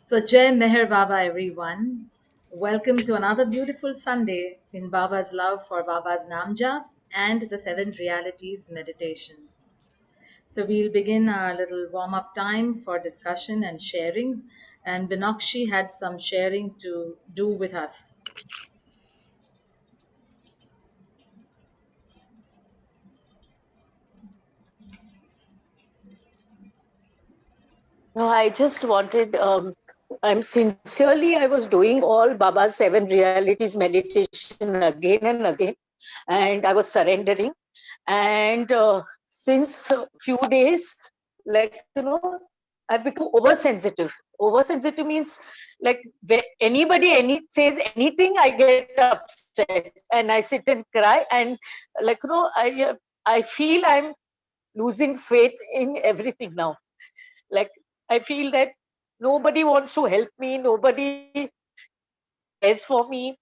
So, Jai Meher Baba, everyone. Welcome to another beautiful Sunday in Baba's love for Baba's Namjap and the Seven Realities meditation. So, we'll begin our little warm up time for discussion and sharings. And Binokshi had some sharing to do with us. No, I just wanted, I was doing all Baba's seven realities meditation again and again, and I was surrendering. And since a few days, I've become oversensitive. Oversensitive means like says anything, I get upset and I sit and cry. And I feel I'm losing faith in everything now. Like I feel that nobody wants to help me, nobody cares for me.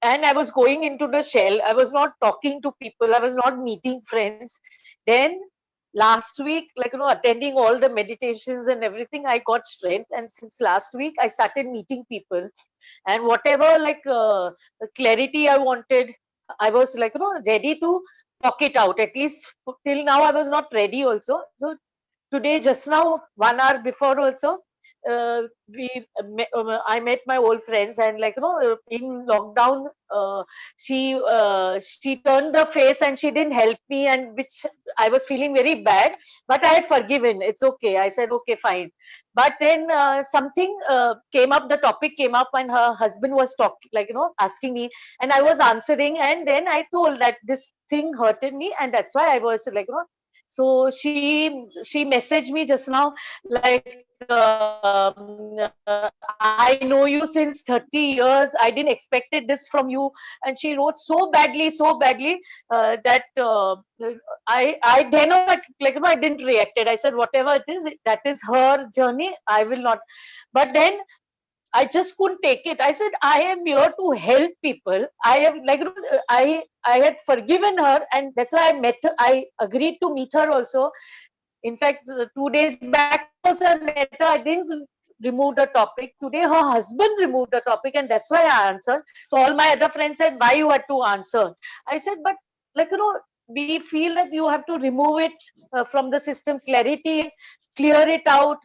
And I was going into the shell. I was not talking to people. I was not meeting friends. Then last week, attending all the meditations and everything, I got strength. And since last week, I started meeting people. And whatever clarity I wanted, I was ready to talk it out. At least till now, I was not ready also. So today, just now, 1 hour before also, uh, I met my old friends, and in lockdown, she turned the face and she didn't help me, and which I was feeling very bad, but I had forgiven. It's okay. I said okay, fine. But then something came up. The topic came up, and her husband was talking, asking me, and I was answering, and then I told that this thing hurted me, and that's why I was so she messaged me just now, I know you since 30 years. I didn't expected this from you. And she wrote so badly that I then I didn't react it. I said whatever it is, that is her journey. I will not. But then I just couldn't take it. I said, I am here to help people. I have I had forgiven her, and that's why I met her. I agreed to meet her also. In fact, 2 days back also I met her. I didn't remove the topic. Today her husband removed the topic, and that's why I answered. So all my other friends said, why you had to answer? I said, but we feel that you have to remove it from the system, clarity, clear it out.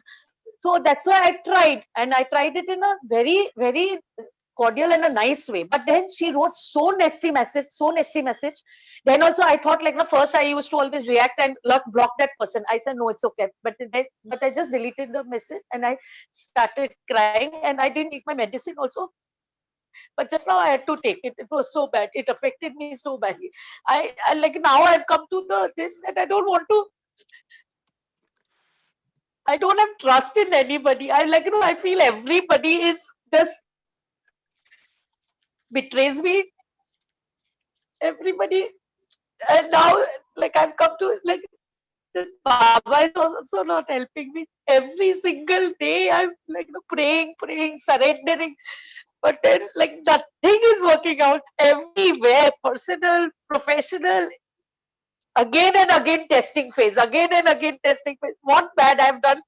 So that's why I tried, and I tried it in a very, very cordial and a nice way. But then she wrote so nasty message. Then also I thought the first I used to always react and block that person. I said no, it's okay. But I just deleted the message and I started crying, and I didn't take my medicine also. But just now I had to take it. It was so bad. It affected me so badly. I now I've come to this that I don't want to. I don't have trust in anybody. I feel everybody is just betrays me. Everybody, and now I've come to Baba is also not helping me. Every single day I'm praying, surrendering. But then nothing is working out everywhere, personal, professional, again and again testing phase, again and again testing phase. What bad I've done?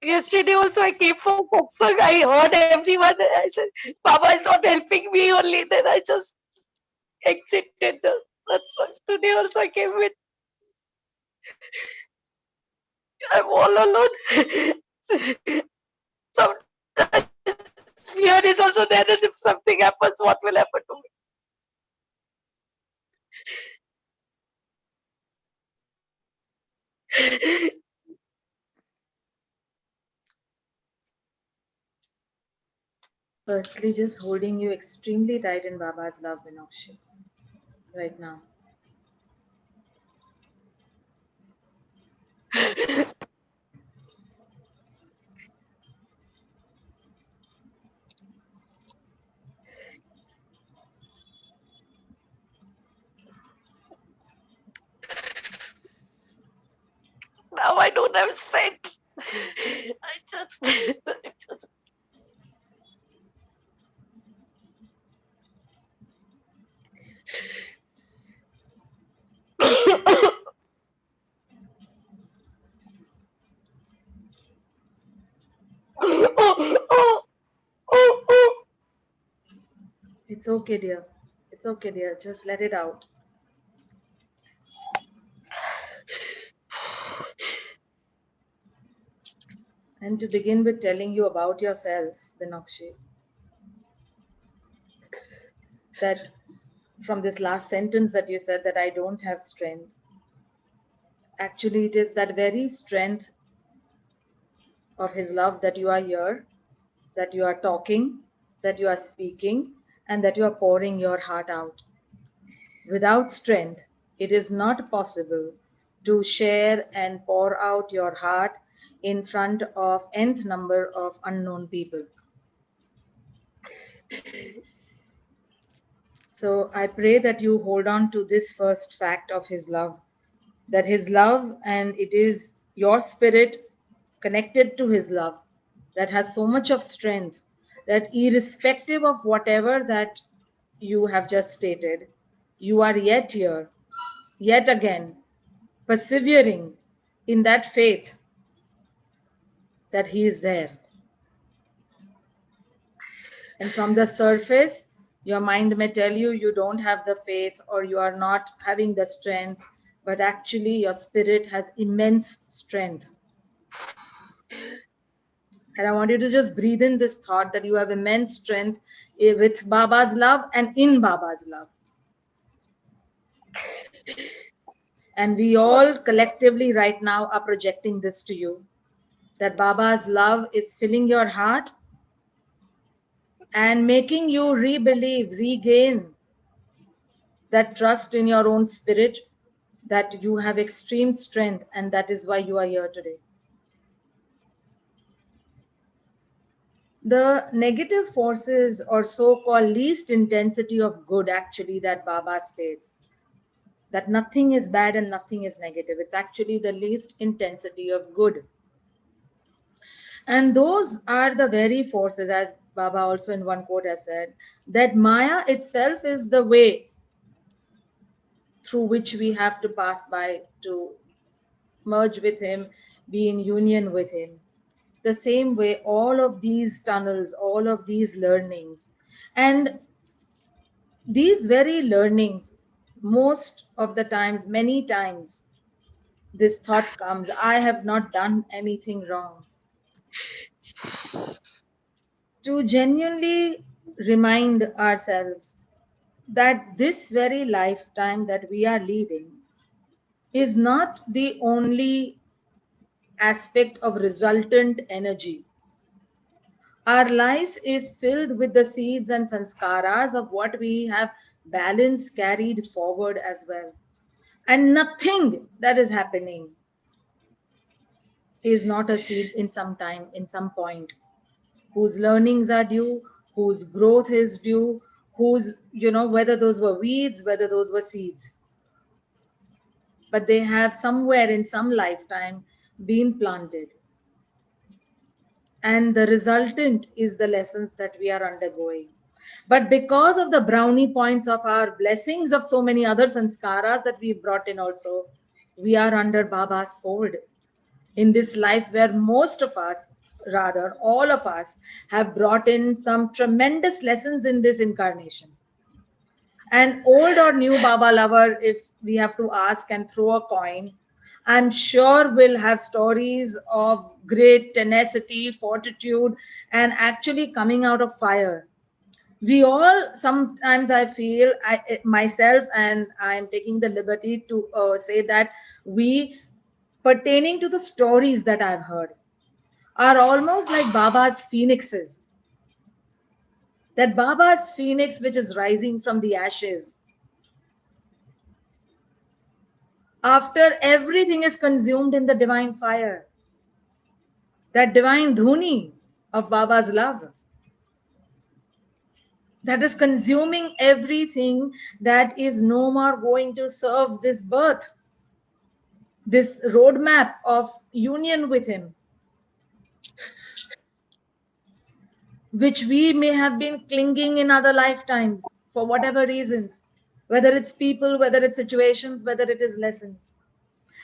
Yesterday also I came from Koksang. I heard everyone. I said, Baba is not helping me only. Then I just exited the satsang. Today also I came with, I'm all alone. Sometimes fear is also there that if something happens, what will happen to me? Firstly, just holding you extremely tight in Baba's love, Binokshi, right now. Now I don't have strength. I just It's okay, dear. It's okay, dear. Just let it out. And to begin with telling you about yourself, Binakshi, that from this last sentence that you said that I don't have strength, actually it is that very strength of His love that you are here, that you are talking, that you are speaking, and that you are pouring your heart out. Without strength, it is not possible to share and pour out your heart in front of nth number of unknown people. So I pray that you hold on to this first fact of His love, that His love, and it is your spirit connected to His love that has so much of strength that irrespective of whatever that you have just stated, you are yet here, yet again, persevering in that faith that He is there. And from the surface, your mind may tell you you don't have the faith or you are not having the strength, but actually, your spirit has immense strength. And I want you to just breathe in this thought that you have immense strength with Baba's love and in Baba's love. And we all collectively right now are projecting this to you, that Baba's love is filling your heart and making you re-believe, regain that trust in your own spirit, that you have extreme strength, and that is why you are here today. The negative forces, or so-called least intensity of good, actually, that Baba states, that nothing is bad and nothing is negative. It's actually the least intensity of good. And those are the very forces, as Baba also in one quote has said, that Maya itself is the way through which we have to pass by to merge with Him, be in union with Him. The same way, all of these tunnels, all of these learnings, and these very learnings, most of the times, many times, this thought comes, I have not done anything wrong. To genuinely remind ourselves that this very lifetime that we are leading is not the only aspect of resultant energy. Our life is filled with the seeds and sanskaras of what we have balanced, carried forward as well. And nothing that is happening is not a seed in some time, in some point, whose learnings are due, whose growth is due, whose, whether those were weeds, whether those were seeds. But they have somewhere in some lifetime been planted. And the resultant is the lessons that we are undergoing. But because of the brownie points of our blessings of so many other sanskaras that we brought in also, we are under Baba's fold in this life where most of us, rather all of us, have brought in some tremendous lessons in this incarnation. An old or new Baba lover, if we have to ask and throw a coin, I'm sure will have stories of great tenacity, fortitude, and actually coming out of fire. We all, sometimes I feel, myself, and I'm taking the liberty to say that we, pertaining to the stories that I've heard, are almost like Baba's phoenixes. That Baba's phoenix, which is rising from the ashes, after everything is consumed in the divine fire, that divine dhuni of Baba's love, that is consuming everything that is no more going to serve this birth, this roadmap of union with Him, which we may have been clinging in other lifetimes for whatever reasons, whether it's people, whether it's situations, whether it is lessons.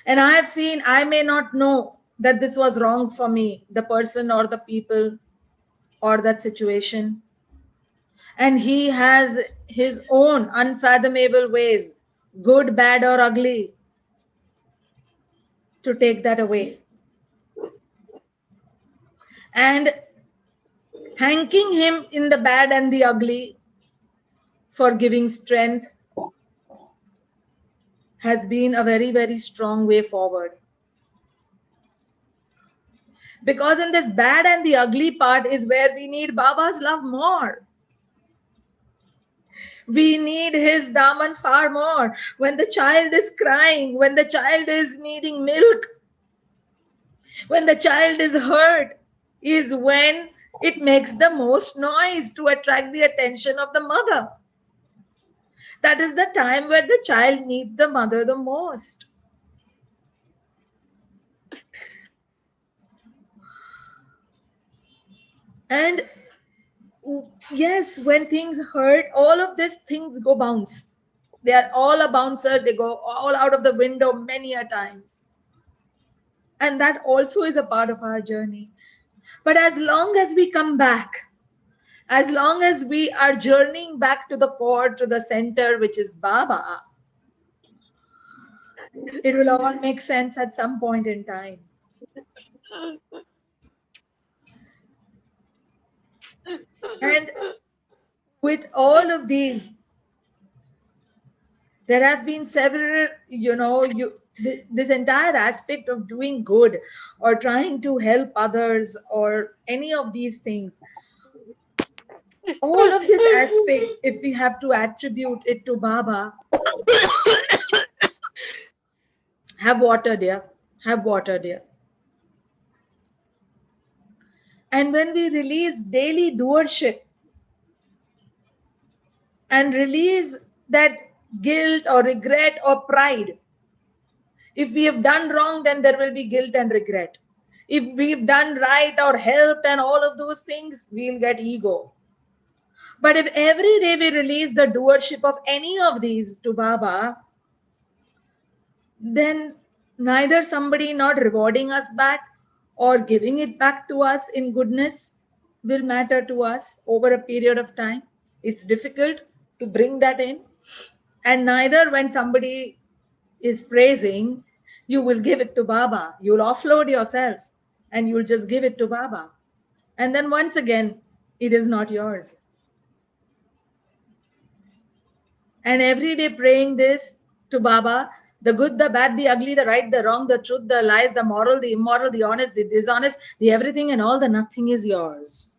And I have seen, I may not know that this was wrong for me, the person or the people or that situation. And he has his own unfathomable ways, good, bad, or ugly, to take that away. And thanking him in the bad and the ugly for giving strength has been a very, very strong way forward. Because in this bad and the ugly part is where we need Baba's love more. We need his daman far more. When the child is crying, when the child is needing milk, when the child is hurt, is when it makes the most noise to attract the attention of the mother. That is the time where the child needs the mother the most. And yes, when things hurt, all of these things go bounce. They are all a bouncer, they go all out of the window many a times. And that also is a part of our journey. But as long as we come back, as long as we are journeying back to the core, to the center, which is Baba, it will all make sense at some point in time. And with all of these, there have been several, this entire aspect of doing good or trying to help others or any of these things, all of this aspect, if we have to attribute it to Baba, have water, dear, have water, dear. And when we release daily doership and release that guilt or regret or pride, if we have done wrong, then there will be guilt and regret. If we've done right or helped and all of those things, we'll get ego. But if every day we release the doership of any of these to Baba, then neither somebody not rewarding us back or giving it back to us in goodness will matter to us over a period of time. It's difficult to bring that in. And neither when somebody is praising, you will give it to Baba. You'll offload yourself and you'll just give it to Baba. And then once again, it is not yours. And every day praying this to Baba, the good, the bad, the ugly, the right, the wrong, the truth, the lies, the moral, the immoral, the honest, the dishonest, the everything and all the nothing is yours.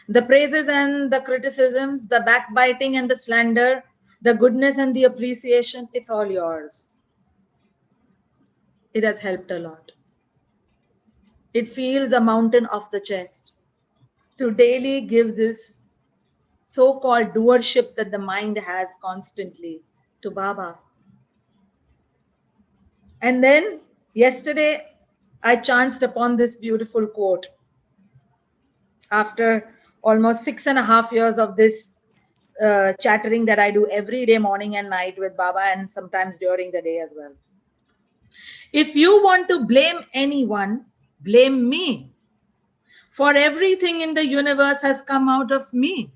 The praises and the criticisms, the backbiting and the slander, the goodness and the appreciation, it's all yours. It has helped a lot. It feels a mountain off the chest to daily give this so-called doership that the mind has constantly to Baba. And then yesterday, I chanced upon this beautiful quote after almost 6.5 years of this chattering that I do every day, morning and night with Baba, and sometimes during the day as well. If you want to blame anyone, blame me. For everything in the universe has come out of me.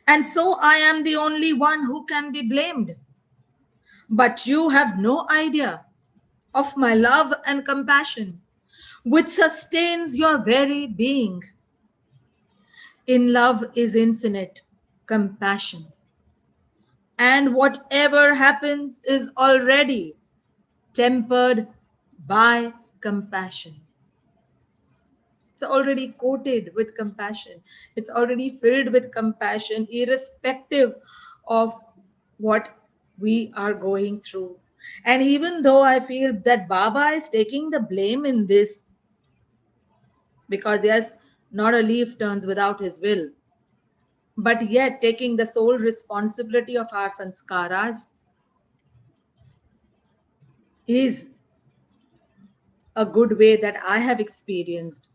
And so I am the only one who can be blamed. But you have no idea of my love and compassion, which sustains your very being. In love is infinite compassion. And whatever happens is already tempered by compassion. It's already coated with compassion. It's already filled with compassion, irrespective of what we are going through. And even though I feel that Baba is taking the blame in this, because yes, not a leaf turns without his will, but yet taking the sole responsibility of our sanskaras is a good way that I have experienced,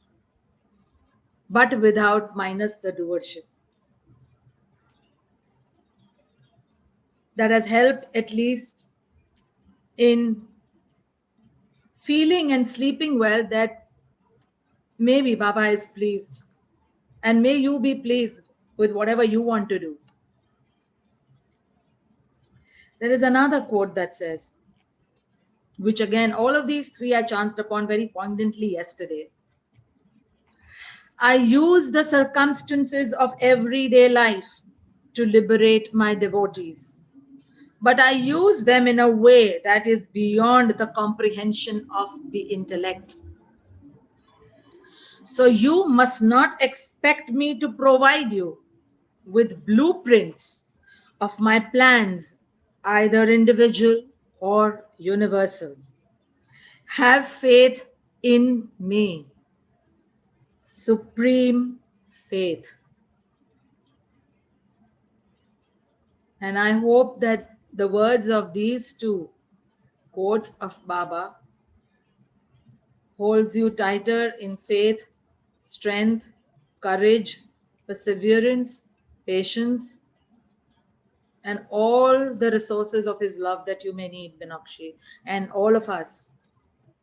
but without minus the doership. That has helped at least in feeling and sleeping well that maybe Baba is pleased and may you be pleased with whatever you want to do. There is another quote that says, which again, all of these three I chanced upon very poignantly yesterday. I use the circumstances of everyday life to liberate my devotees, but I use them in a way that is beyond the comprehension of the intellect. So you must not expect me to provide you with blueprints of my plans, either individual or universal. Have faith in me. Supreme faith. And I hope that the words of these two quotes of Baba holds you tighter in faith, strength, courage, perseverance, patience, and all the resources of his love that you may need, Binakshi, and all of us,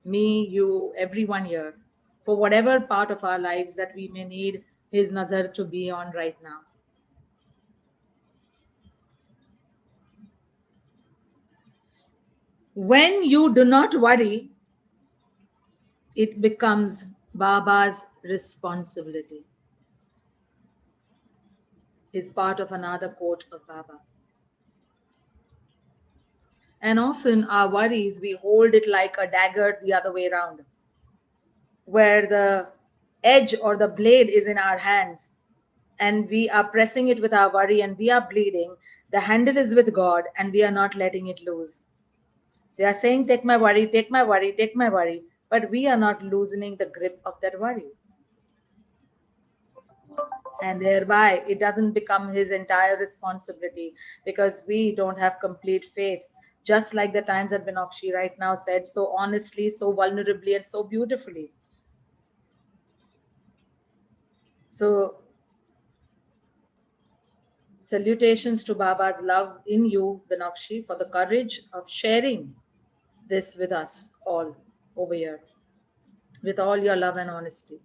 me, you, everyone here, for whatever part of our lives that we may need his nazar to be on right now. When you do not worry, it becomes Baba's responsibility, is part of another quote of Baba. And often our worries, we hold it like a dagger the other way around, where the edge or the blade is in our hands and we are pressing it with our worry and we are bleeding. The handle is with God and we are not letting it loose. We are saying, take my worry, take my worry, take my worry, but we are not loosening the grip of that worry. And thereby it doesn't become his entire responsibility because we don't have complete faith. Just like the times that Binokshi right now said so honestly, so vulnerably, and so beautifully. So, salutations to Baba's love in you, Binokshi, for the courage of sharing this with us all over here, with all your love and honesty.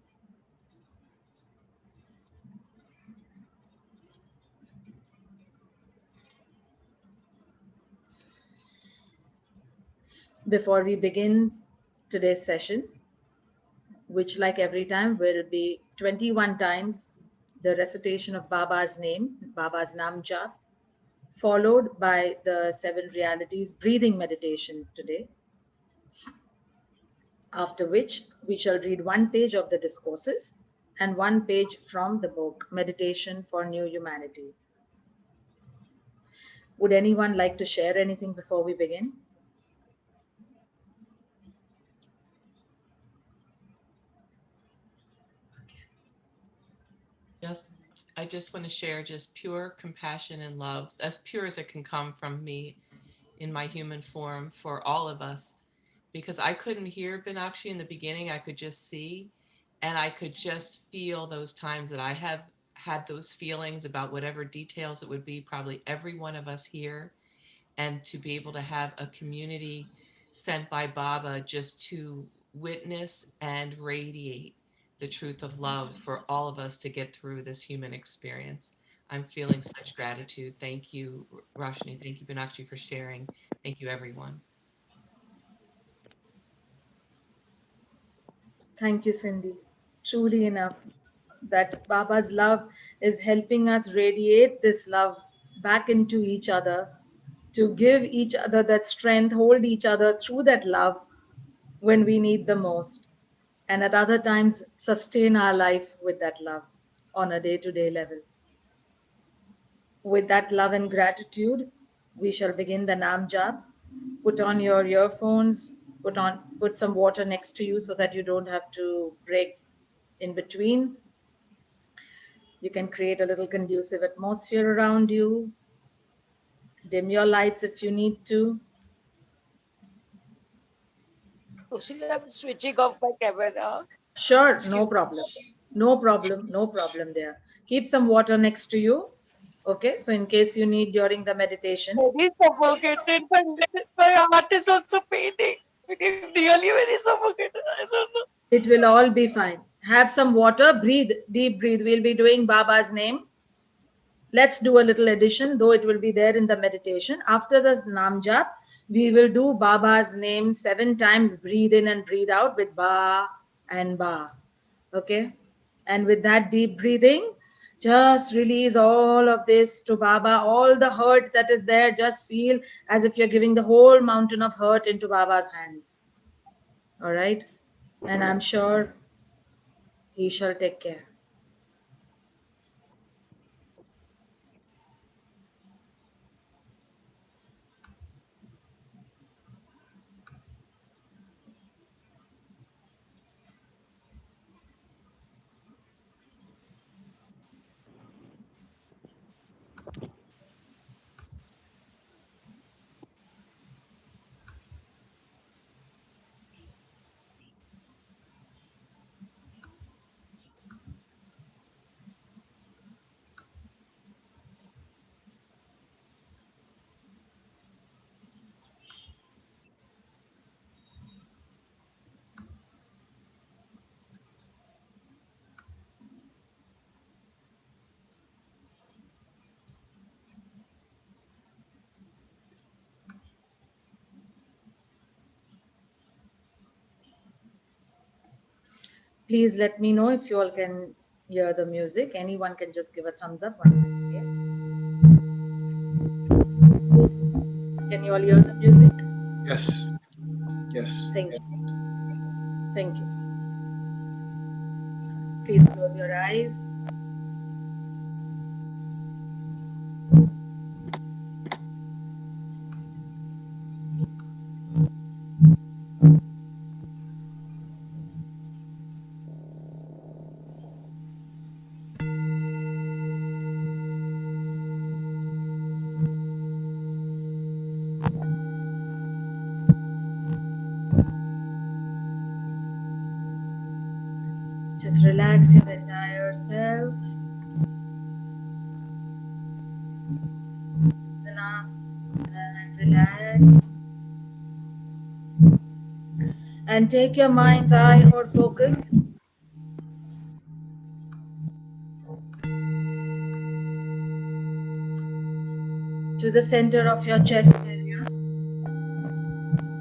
Before we begin today's session, which, like every time, will be 21 times the recitation of Baba's name, Baba's Nam Jap, followed by the 7 realities breathing meditation today. After which, we shall read one page of the Discourses and one page from the book Meditation for New Humanity. Would anyone like to share anything before we begin? Yes, I just want to share just pure compassion and love, as pure as it can come from me in my human form for all of us. Because I couldn't hear Binakshi in the beginning, I could just see, and I could just feel those times that I have had those feelings about whatever details it would be, probably every one of us here, and to be able to have a community sent by Baba just to witness and radiate the truth of love for all of us to get through this human experience. I'm feeling such gratitude. Thank you, Roshni. Thank you, Binakshi, for sharing. Thank you, everyone. Thank you, Cindy. Truly enough that Baba's love is helping us radiate this love back into each other, to give each other that strength, hold each other through that love when we need the most, and at other times sustain our life with that love on a day to day level. With that love and gratitude, we shall begin the Nam Jap. Put on your earphones, put some water next to you so that you don't have to break in between. You can create a little conducive atmosphere around you. Dim your lights if you need to. Actually, I'm switching off my camera. Sure, no Excuse problem. No problem, no problem there. Keep some water next to you. Okay, so in case you need during the meditation, very suffocated. My heart is also paining. It really very suffocated. I don't know. it will all be fine. Have some water, breathe, deep breathe. We'll be doing Baba's name. Let's do a little addition, though it will be there in the meditation. After the Nam Jap, we will do Baba's name 7 times, breathe in and breathe out with Ba and Ba. Okay? And with that deep breathing, just release all of this to Baba. All the hurt that is there, just feel as if you're giving the whole mountain of hurt into Baba's hands. All right? And I'm sure he shall take care. Please let me know if you all can hear the music. Anyone can just give a thumbs up once I play. Can you all hear the music? Yes. Yes. Thank you. Thank you. Please close your eyes. Just relax your entire self. Loosen up and relax. And take your mind's eye or focus to the center of your chest area,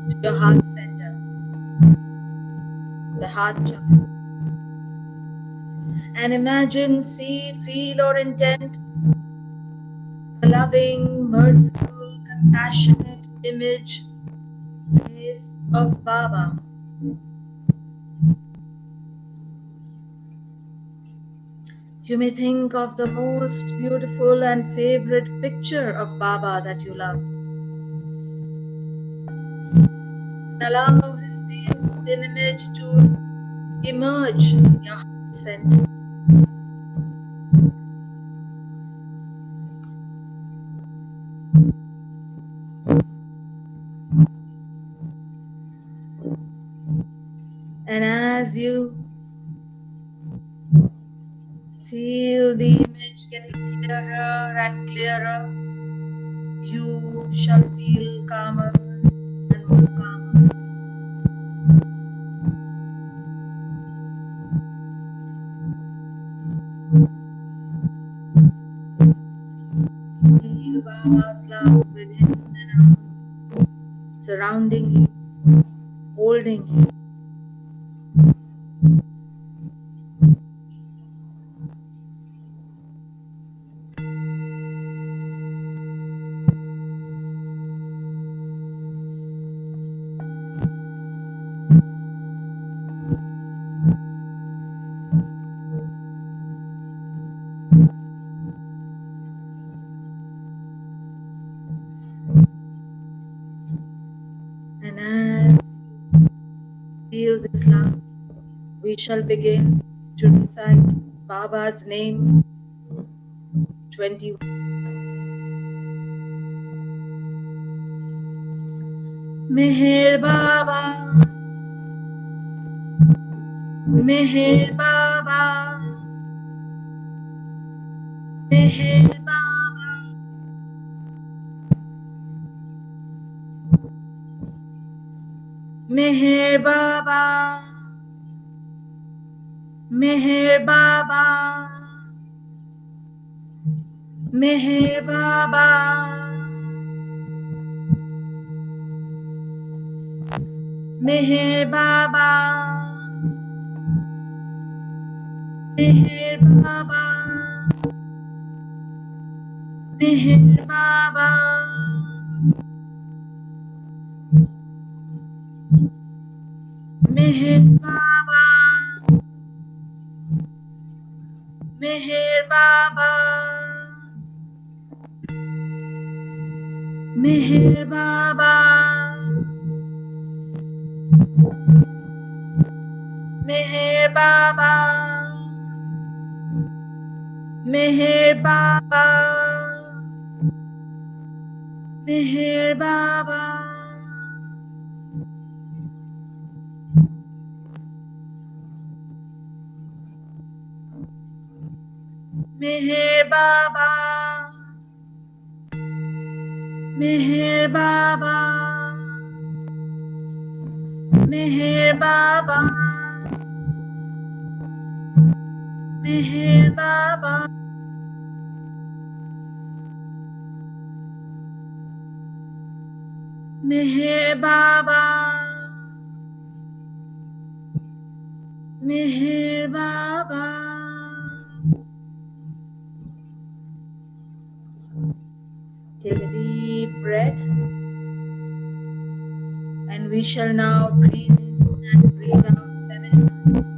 to your heart center, the heart chakra. And imagine, see, feel, or intend a loving, merciful, compassionate image, face of Baba. You may think of the most beautiful and favorite picture of Baba that you love. And allow his face in image to emerge in your heart center. And as you feel the image getting clearer and clearer, you shall feel calmer and more calmer. Feel Baba's love within and around, surrounding you, holding you. And as you feel this love, we shall begin to recite Baba's name 21 times. Meher Baba, Meher Baba, Meher Baba, Meher Baba, Meher Baba, Meher Baba, Meher Baba, Meher Baba, Meher Baba, Meher Baba, Meher Baba, Meher Baba, Meher Baba, Meher Baba, Meher Baba, Meher Baba, Meher Baba, Meher Baba, Meher Baba, Meher Baba, Meher Baba. Take a deep breath, and we shall now breathe in and breathe out 7 times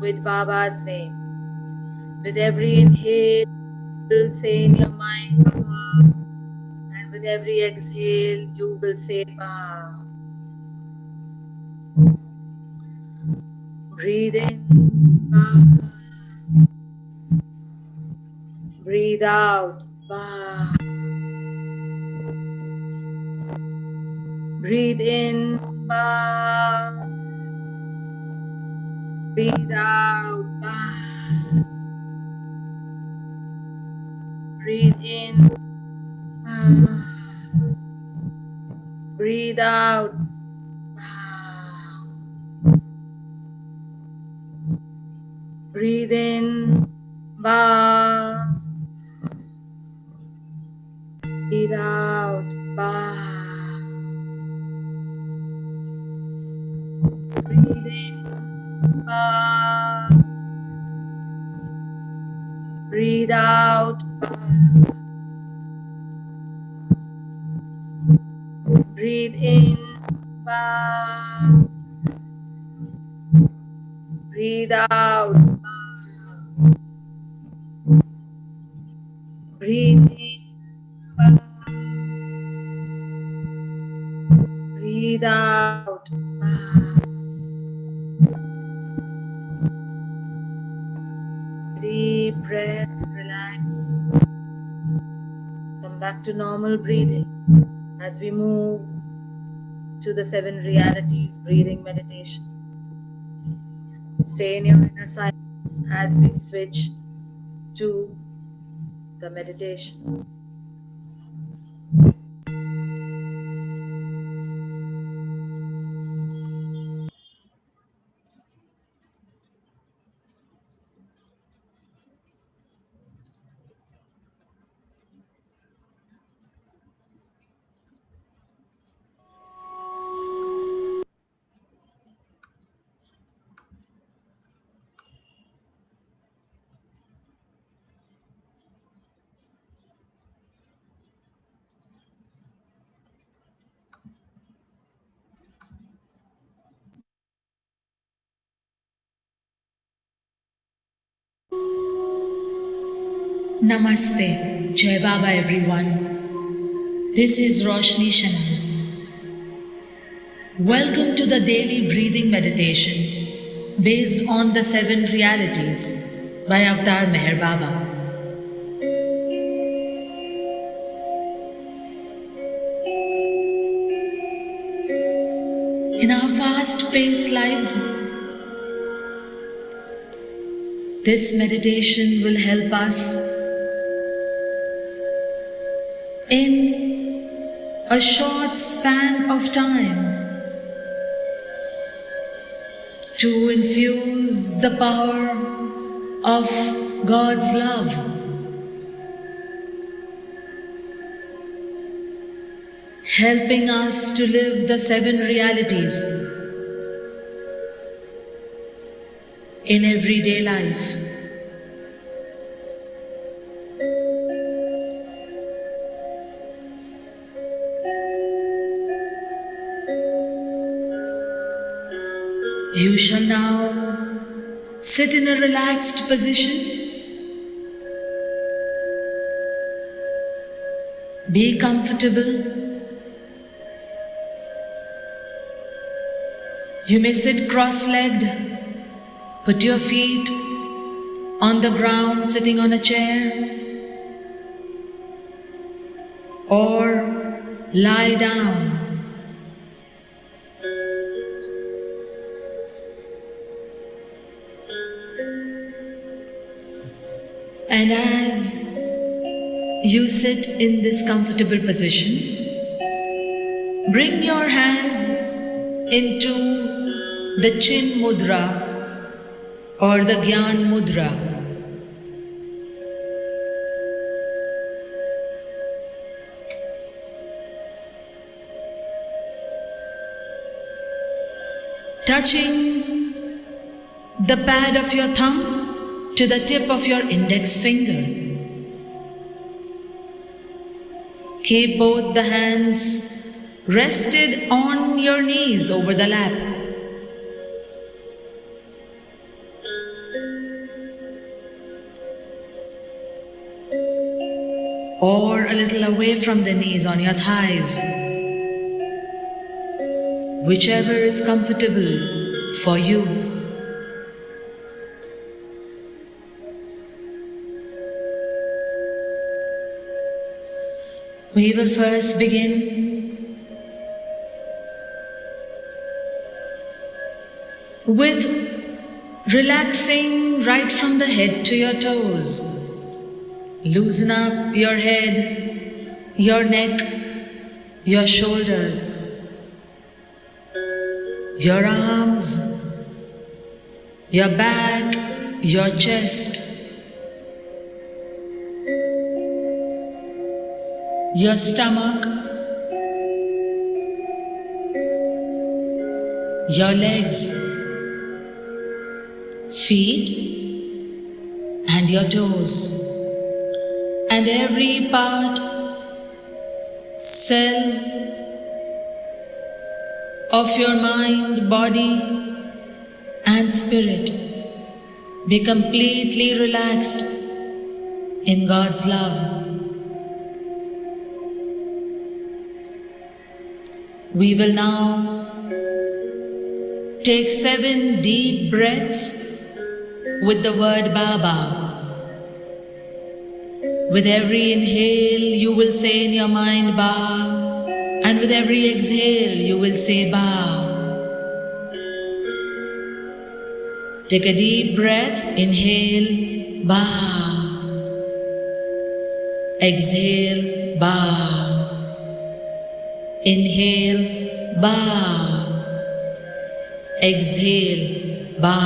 with Baba's name. With every inhale, say in your mind Baba, and with every exhale, you will say Ba. Breathe in, Ba. Breathe out, Ba. Breathe in, Ba. Breathe out, Ba. Breathe in, Ba. Breathe out, Ba. Breathe in, Ba. Breathe out, Ba. Breathe in, Ba. Breathe out, Ba. Breathe in, Ba. Breathe out, Ba. Breathe in, Ba. Breathe out, Ba. Deep breath, relax. Come back to normal breathing as we move to the 7 realities breathing meditation. Stay in your inner silence as we switch to the meditation. Namaste, Jai Baba everyone. This is Roshni Shanaz. Welcome to the daily breathing meditation based on the 7 realities by Avatar Meher Baba. In our fast-paced lives, this meditation will help us in a short span of time to infuse the power of God's love helping us to live the 7 realities in everyday life. You shall now sit in a relaxed position. Be comfortable. You may sit cross-legged. Put your feet on the ground, sitting on a chair, or lie down. And as you sit in this comfortable position, bring your hands into the Chin Mudra or the Gyan Mudra. Touching the pad of your thumb to the tip of your index finger. Keep both the hands rested on your knees over the lap. Or a little away from the knees on your thighs. Whichever is comfortable for you. We will first begin with relaxing right from the head to your toes. Loosen up your head, your neck, your shoulders, your arms, your back, your chest, your stomach, your legs, feet, and your toes, and every part, cell of your mind, body, and spirit be completely relaxed in God's love. We will now take 7 deep breaths with the word Baba. With every inhale, you will say in your mind Ba, and with every exhale, you will say Ba. Take a deep breath, inhale Ba, exhale Ba. Inhale, Ba. Exhale, Ba.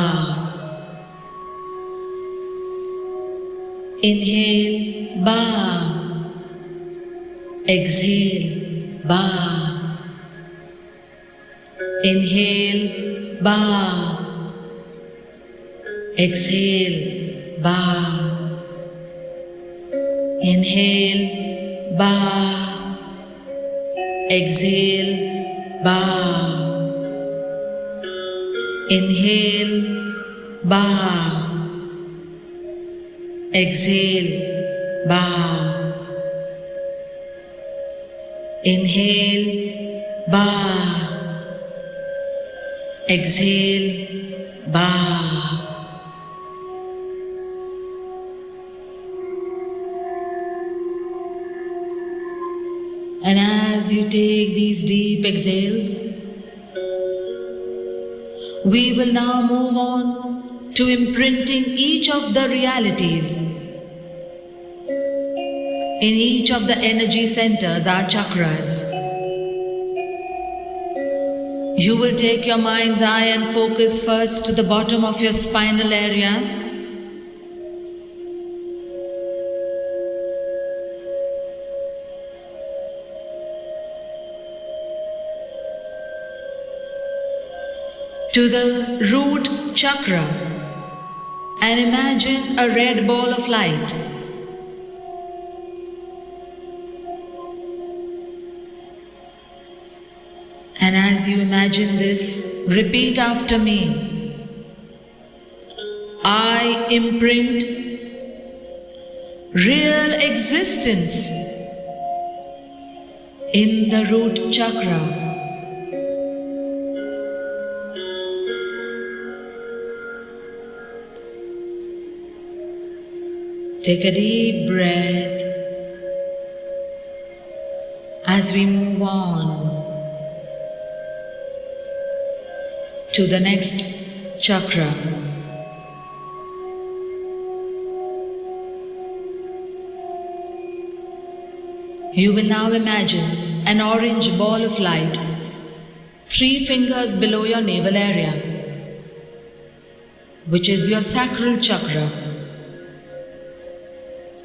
Inhale, Ba. Exhale, Ba. Inhale, Ba. Exhale, Ba. Inhale, Ba. Exhale, Ba. Inhale, Ba. Exhale, Ba. Inhale, Ba. Exhale, Ba. And as you take these deep exhales, we will now move on to imprinting each of the realities in each of the energy centers, our chakras. You will take your mind's eye and focus first to the bottom of your spinal area. to the root chakra and imagine a red ball of light. And as you imagine this, repeat after me. I imprint real existence in the root chakra. Take a deep breath as we move on to the next chakra. You will now imagine an orange ball of light 3 fingers below your navel area, which is your sacral chakra.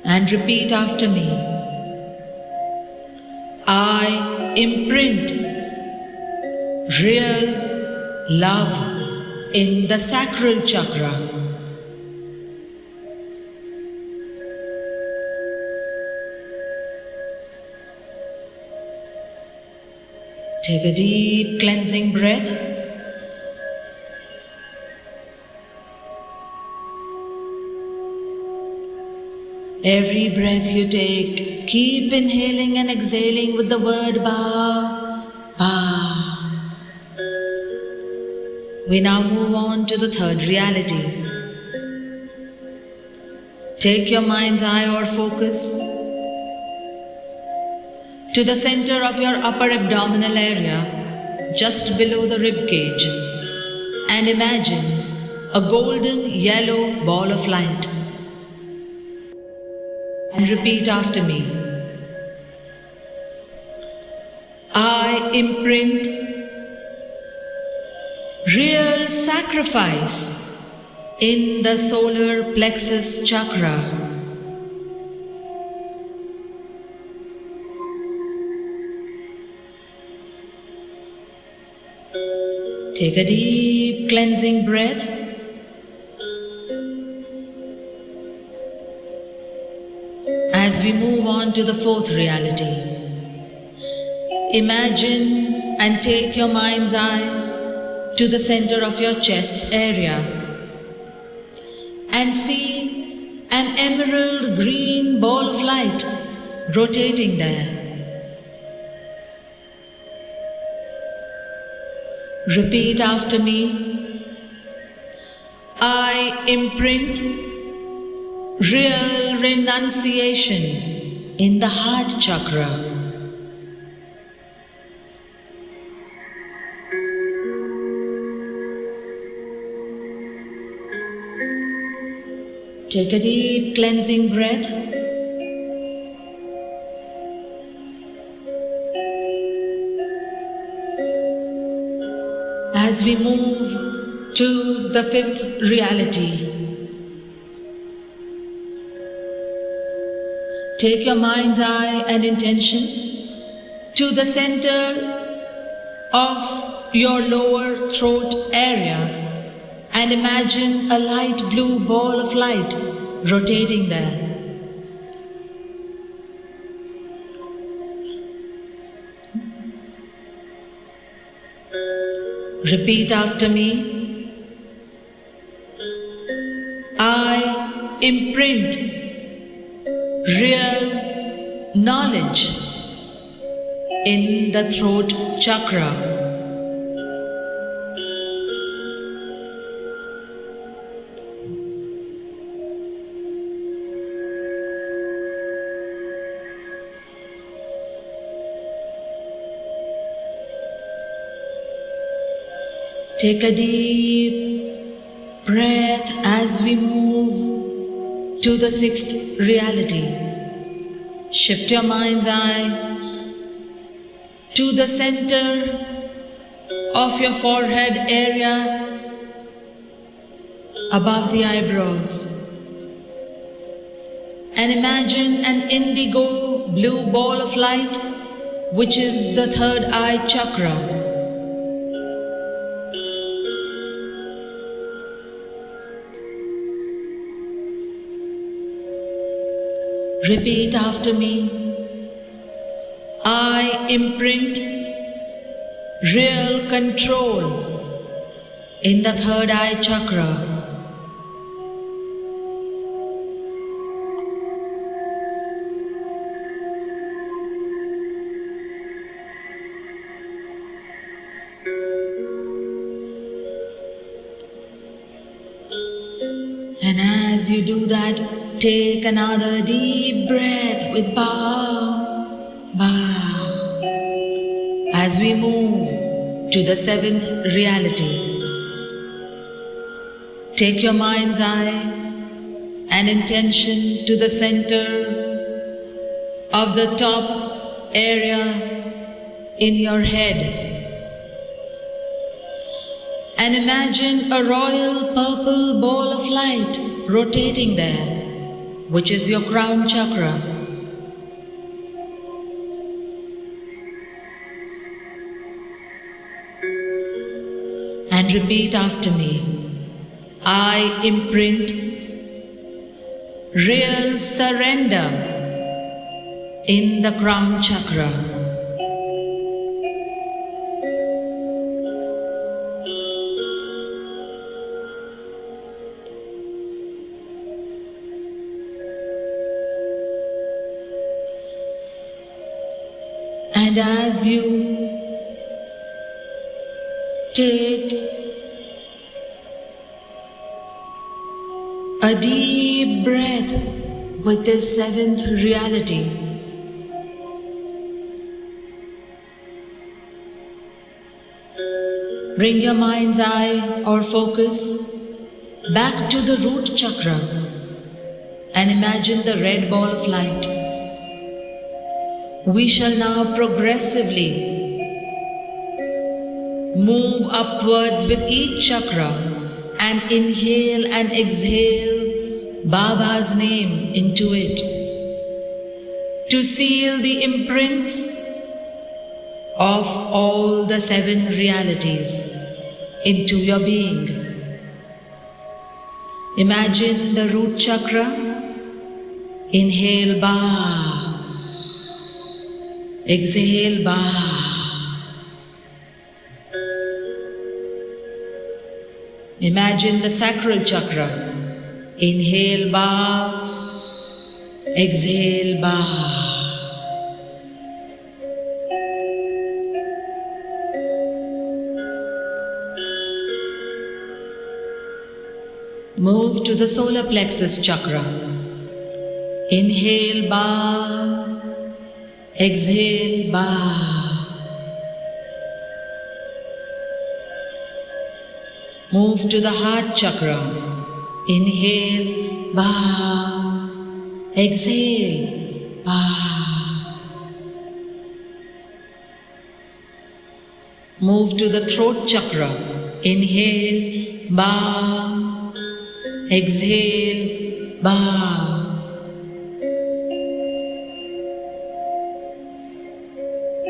And repeat after me. I imprint real love in the sacral chakra. Take a deep cleansing breath. Every breath you take, keep inhaling and exhaling with the word Ba, Ba. We now move on to the third reality. Take your mind's eye or focus to the center of your upper abdominal area, just below the rib cage, and imagine a golden yellow ball of light. And repeat after me. I imprint real sacrifice in the solar plexus chakra. Take a deep cleansing breath. As we move on to the fourth reality, imagine and take your mind's eye to the center of your chest area and see an emerald green ball of light rotating there. Repeat after me. I imprint real renunciation in the heart chakra. Take a deep cleansing breath. As we move to the fifth reality, take your mind's eye and intention to the center of your lower throat area and imagine a light blue ball of light rotating there. Repeat after me. I imprint real knowledge in the throat chakra. Take a deep breath as we move to the sixth reality. Shift your mind's eye to the center of your forehead area above the eyebrows and imagine an indigo blue ball of light, which is the third eye chakra. Repeat after me. I imprint real control in the third eye chakra. And as you do that, take another deep breath with bow, bow. As we move to the seventh reality, take your mind's eye and intention to the center of the top area in your head. And imagine a royal purple ball of light rotating there, which is your crown chakra. And repeat after me. I imprint real surrender in the crown chakra. And as you take a deep breath with this seventh reality, bring your mind's eye or focus back to the root chakra and imagine the red ball of light. We shall now progressively move upwards with each chakra and inhale and exhale Baba's name into it to seal the imprints of all the seven realities into your being. Imagine the root chakra. Inhale Ba. Exhale Ba. Imagine the sacral chakra. Inhale Ba. Exhale Ba. Move to the solar plexus chakra. Inhale Ba. Exhale Ba. Move to the heart chakra. Inhale Ba. Exhale Ba. Move to the throat chakra. Inhale Ba. Exhale Ba.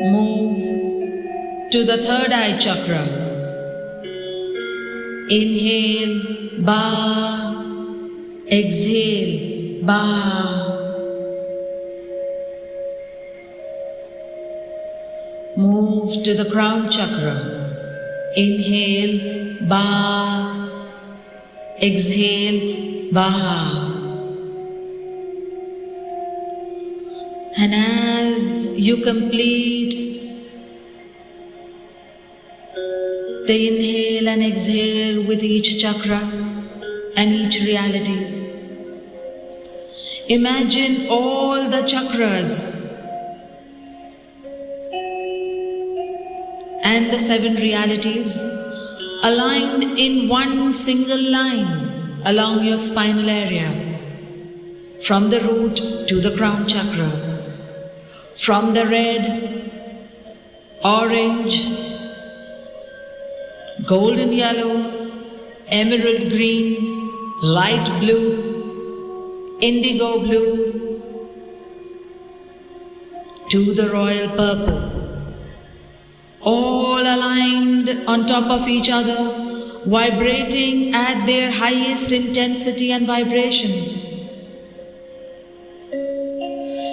Move to the third eye chakra. Inhale Ba. Exhale Ba. Move to the crown chakra. Inhale Ba. Exhale Ba. And as you complete the inhale and exhale with each chakra and each reality, imagine all the chakras and the seven realities aligned in one single line along your spinal area, from the root to the crown chakra, from the red, orange, golden yellow, emerald green, light blue, indigo blue, to the royal purple, all aligned on top of each other, vibrating at their highest intensity and vibrations.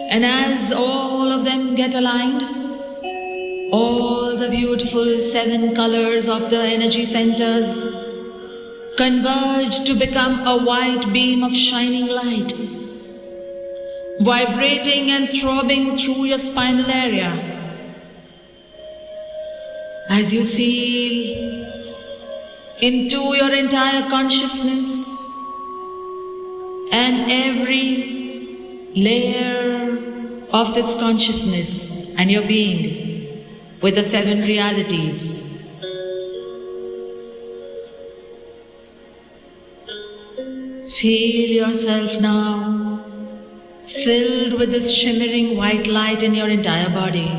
And as all of them get aligned, all the beautiful 7 colors of the energy centers converge to become a white beam of shining light, vibrating and throbbing through your spinal area. As you seal into your entire consciousness and every layer of this consciousness and your being with the 7 realities. Feel yourself now filled with this shimmering white light in your entire body.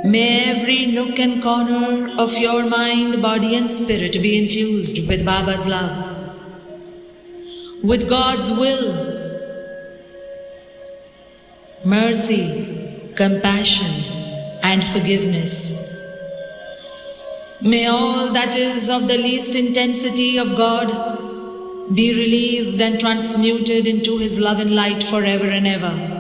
May every nook and corner of your mind, body and spirit be infused with Baba's love, with God's will, mercy, compassion and forgiveness. May all that is of the least intensity of God be released and transmuted into His love and light forever and ever.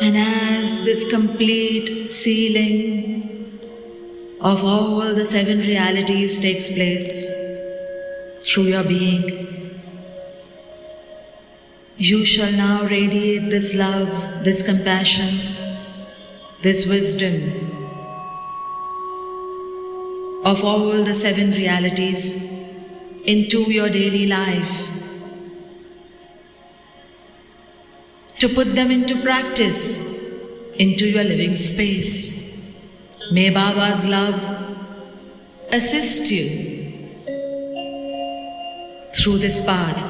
And as this complete sealing of all the 7 realities takes place through your being, you shall now radiate this love, this compassion, this wisdom of all the 7 realities into your daily life, to put them into practice, into your living space. May Baba's love assist you through this path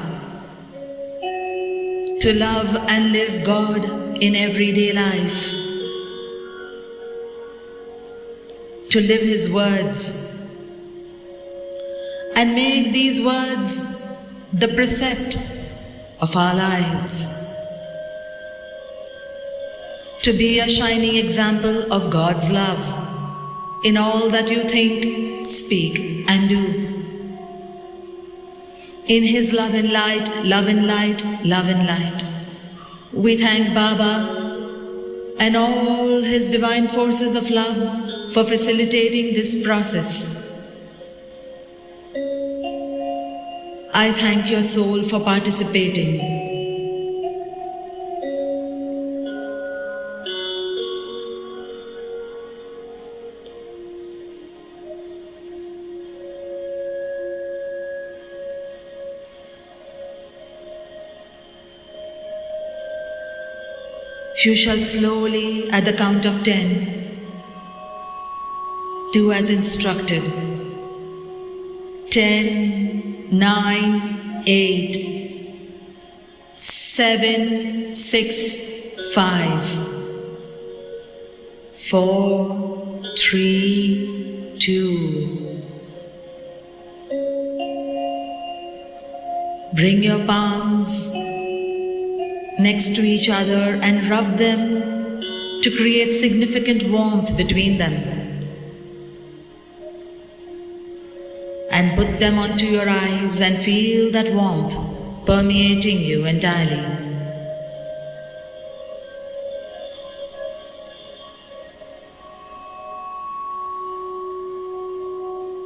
to love and live God in everyday life, to live His words and make these words the precept of our lives, to be a shining example of God's love in all that you think, speak and do. In His love and light, love and light, love and light, we thank Baba and all His divine forces of love for facilitating this process. I thank your soul for participating. You shall slowly, at the count of 10, do as instructed. 10, 9, 8, 7, 6, 5, 4, 3, 2. Bring your palms next to each other and rub them to create significant warmth between them. And put them onto your eyes and feel that warmth permeating you entirely.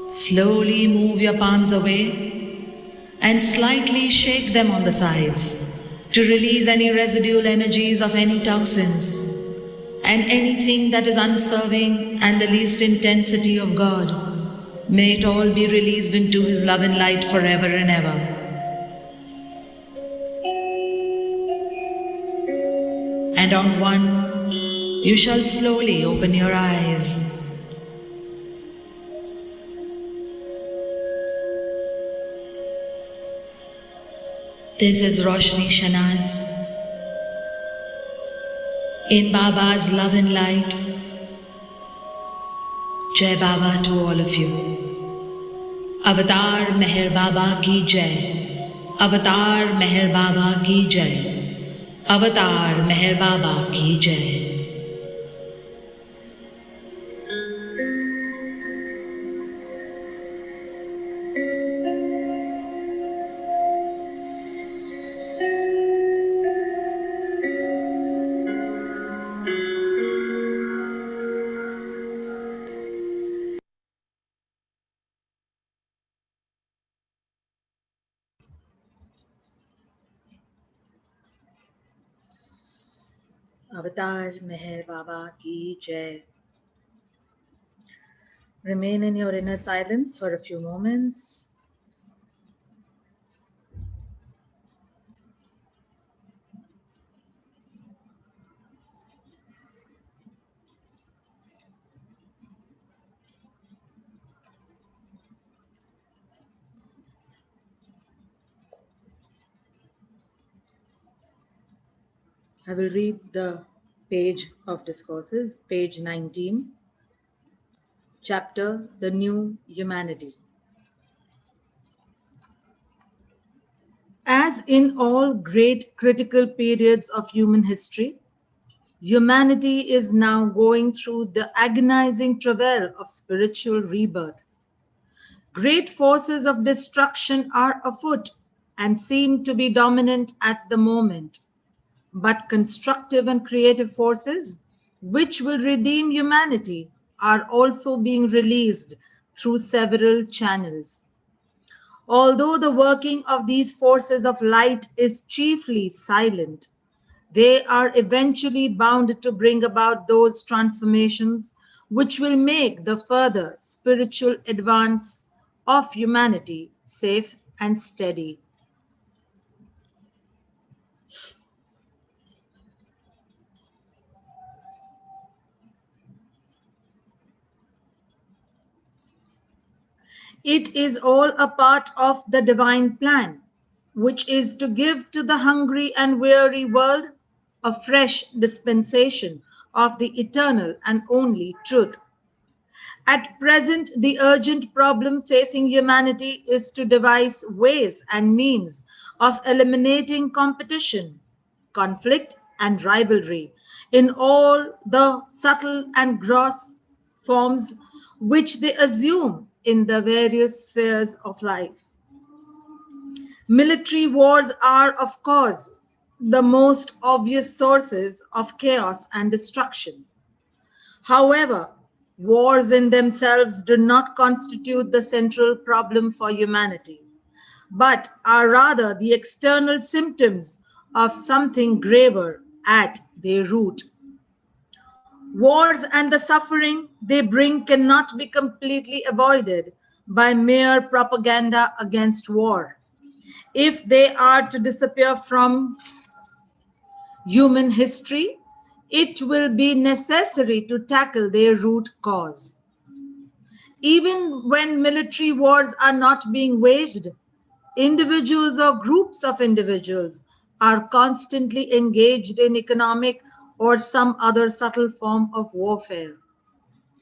Slowly move your palms away and slightly shake them on the sides to release any residual energies of any toxins and anything that is unserving and the least intensity of God. May it all be released into His love and light forever and ever. And on 1, you shall slowly open your eyes. This is Roshni Shanaz in Baba's love and light. Jai Baba to all of you. अवतार मेहर बाबा की जय। अवतार मेहर बाबा की जय। अवतार मेहर बाबा की जय। Avatar Meher Baba Ki Jai. Remain in your inner silence for a few moments. I will read the page of Discourses, page 19, chapter The New Humanity. As in all great critical periods of human history, humanity is now going through the agonizing travail of spiritual rebirth. Great forces of destruction are afoot and seem to be dominant at the moment. But constructive and creative forces, which will redeem humanity, are also being released through several channels. Although the working of these forces of light is chiefly silent, they are eventually bound to bring about those transformations which will make the further spiritual advance of humanity safe and steady. It is all a part of the divine plan, which is to give to the hungry and weary world a fresh dispensation of the eternal and only truth. At present, the urgent problem facing humanity is to devise ways and means of eliminating competition, conflict, and rivalry in all the subtle and gross forms which they assume in the various spheres of life. Military wars are, of course, the most obvious sources of chaos and destruction. However, wars in themselves do not constitute the central problem for humanity, but are rather the external symptoms of something graver at their root. Wars and the suffering they bring cannot be completely avoided by mere propaganda against war. If they are to disappear from human history, it will be necessary to tackle their root cause. Even when military wars are not being waged, individuals or groups of individuals are constantly engaged in economic or some other subtle form of warfare.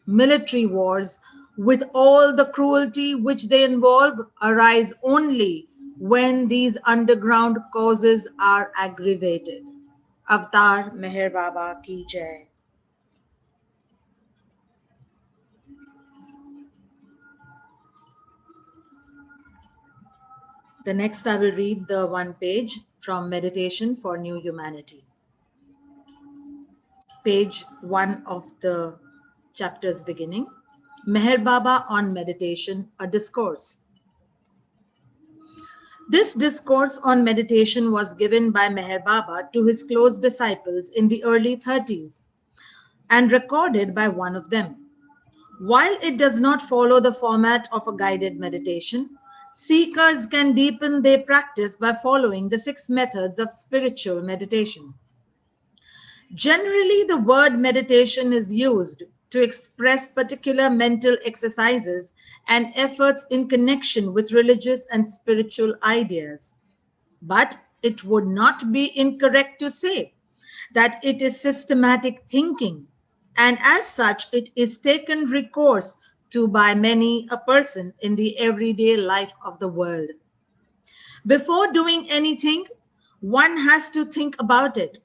Military wars, with all the cruelty which they involve, arise only when these underground causes are aggravated. Avatar Meher Baba Ki Jai. The next, I will read the one page from Meditation for New Humanity. Page 1 of the chapter's beginning. Meher Baba on Meditation, a discourse. This discourse on meditation was given by Meher Baba to his close disciples in the early 30s and recorded by one of them. While it does not follow the format of a guided meditation, seekers can deepen their practice by following the 6 methods of spiritual meditation. Generally, the word meditation is used to express particular mental exercises and efforts in connection with religious and spiritual ideas. But it would not be incorrect to say that it is systematic thinking, and as such, it is taken recourse to by many a person in the everyday life of the world. Before doing anything, one has to think about it.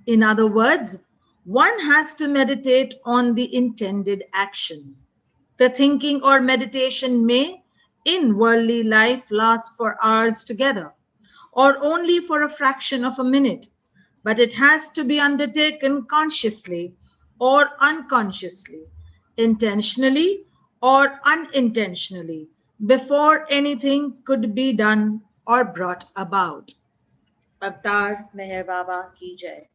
In other words, one has to meditate on the intended action. The thinking or meditation may, in worldly life, last for hours together, or only for a fraction of a minute, but it has to be undertaken consciously or unconsciously, intentionally or unintentionally, before anything could be done or brought about. Avtar Meher Baba Ki Jai.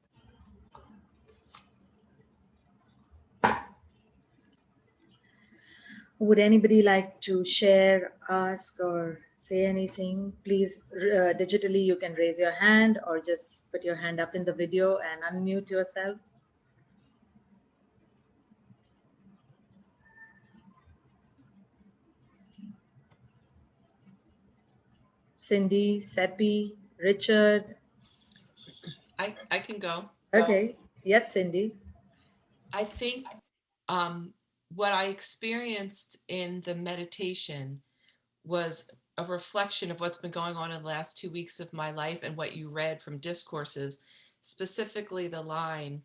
Would anybody like to share, ask, or say anything? Please, digitally, you can raise your hand or just put your hand up in the video and unmute yourself. Cindy, Seppi, Richard. I can go. Okay. Yes, Cindy. I think um, what I experienced in the meditation was a reflection of what's been going on in the last 2 weeks of my life and what you read from Discourses, specifically the line,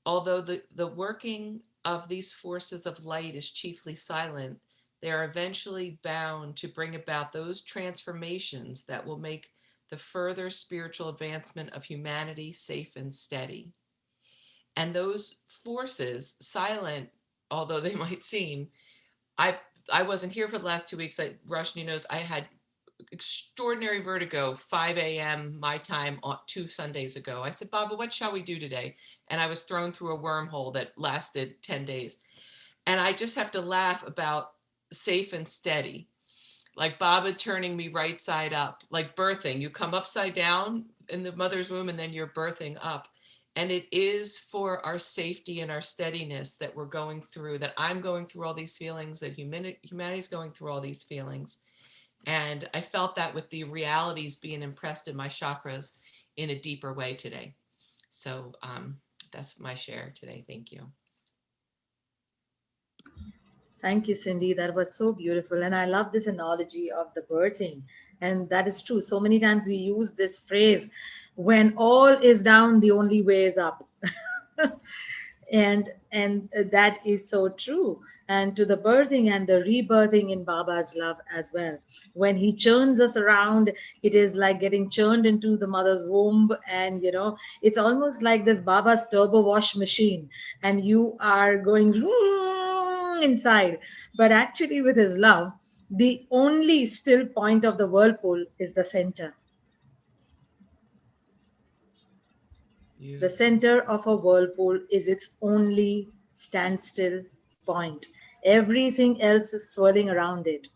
although the working of these forces of light is chiefly silent, they are eventually bound to bring about those transformations that will make the further spiritual advancement of humanity safe and steady. And those forces, silent although they might seem, I I wasn't here for the last 2 weeks. Roshni knows I had extraordinary vertigo, 5 a.m. my time 2 Sundays ago. I said, Baba, what shall we do today? And I was thrown through a wormhole that lasted 10 days. And I just have to laugh about safe and steady, like Baba turning me right side up, like birthing. You come upside down in the mother's womb and then you're birthing up. And it is for our safety and our steadiness that we're going through, that I'm going through all these feelings, that humanity's going through all these feelings. And I felt that with the realities being impressed in my chakras in a deeper way today. So that's my share today. Thank you. Thank you, Cindy. That was so beautiful. And I love this analogy of the birthing. And that is true. So many times we use this phrase, when all is down, the only way is up. And that is so true, and to the birthing and the rebirthing in Baba's love as well. When he churns us around, it is like getting churned into the mother's womb, and it's almost like this Baba's turbo wash machine, and you are going inside, but actually with his love, the only still point of the whirlpool is the center. The Beautiful. center of a whirlpool is its only standstill point. Everything else is swirling around it.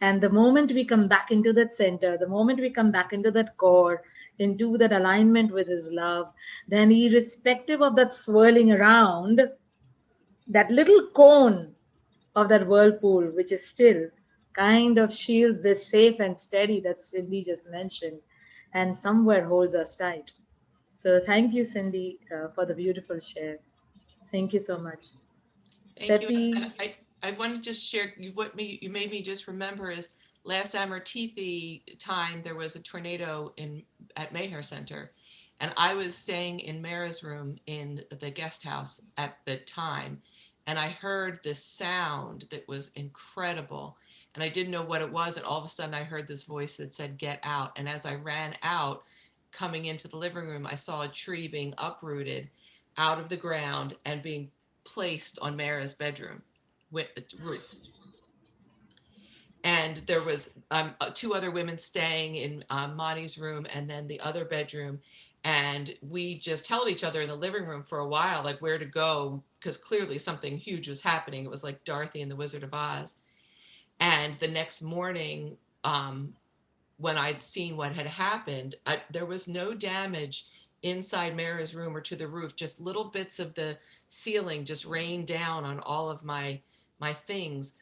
And the moment we come back into that center, the moment we come back into that core, into that alignment with his love, then irrespective of that swirling around, that little cone of that whirlpool, which is still, kind of shields this safe and steady that Cindy just mentioned, and somewhere holds us tight. So thank you, Cindy, for the beautiful share. Thank you so much. Thank you. And Seppi, I want to just share you made me just remember is last Amortithi time there was a tornado at Mayher Center, and I was staying in Mara's room in the guest house at the time, and I heard this sound that was incredible, and I didn't know what it was, and all of a sudden I heard this voice that said "Get out," and as I ran out, coming into the living room, I saw a tree being uprooted out of the ground and being placed on Mara's bedroom roof. And there was two other women staying in Monty's room and then the other bedroom. And we just held each other in the living room for a while, like where to go, because clearly something huge was happening. It was like Dorothy and the Wizard of Oz. And the next morning, when I'd seen what had happened, there was no damage inside Mara's room or to the roof, just little bits of the ceiling just rained down on all of my things.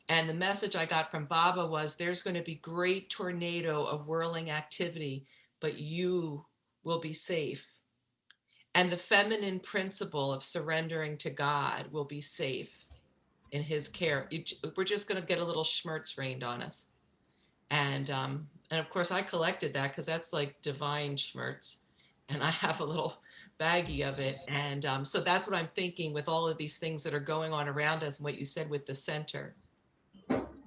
And the message I got from Baba was there's going to be great tornado of whirling activity, but you will be safe. And the feminine principle of surrendering to God will be safe. in his care. We're just going to get a little schmerz rained on us. And of course I collected that because that's like divine schmerz. And I have a little baggie of it. And so that's what I'm thinking with all of these things that are going on around us and what you said with the center.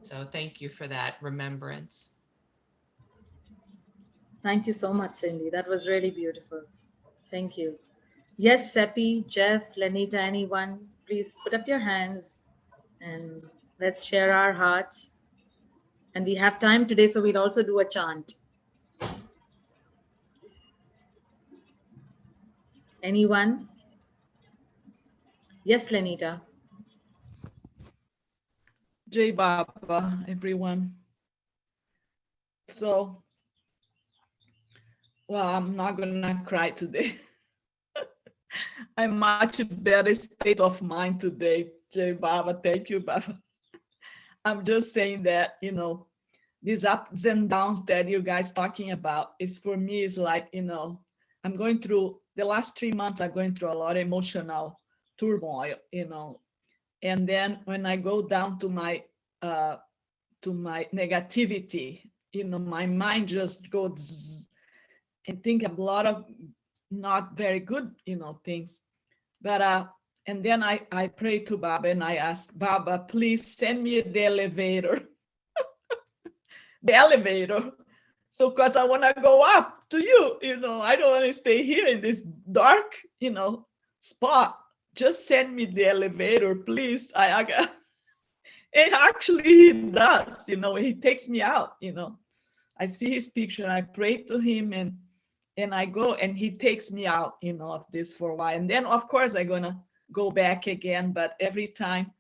So thank you for that remembrance. Thank you so much, Cindy. That was really beautiful. Thank you. Yes, Seppi, Jeff, Lenita, anyone, please put up your hands and let's share our hearts. And we have time today, so we'll also do a chant. Anyone? Yes, Lenita. Jai Baba, everyone. So, well, I'm not gonna cry today. I'm much better state of mind today. Jai Baba, thank you, Baba. I'm just saying that, these ups and downs that you guys talking about is for me is like, I'm going through the last 3 months, I'm going through a lot of emotional turmoil, and then when I go down to my negativity, my mind just goes and think a lot of not very good, things. But and then I pray to Baba and I ask Baba, please send me the elevator, the elevator. So, because I want to go up to you, I don't want to stay here in this dark, spot. Just send me the elevator, please. And actually he does, he takes me out, I see his picture, I pray to him, and I go and he takes me out, of this for a while. And then of course I'm gonna go back again, but every time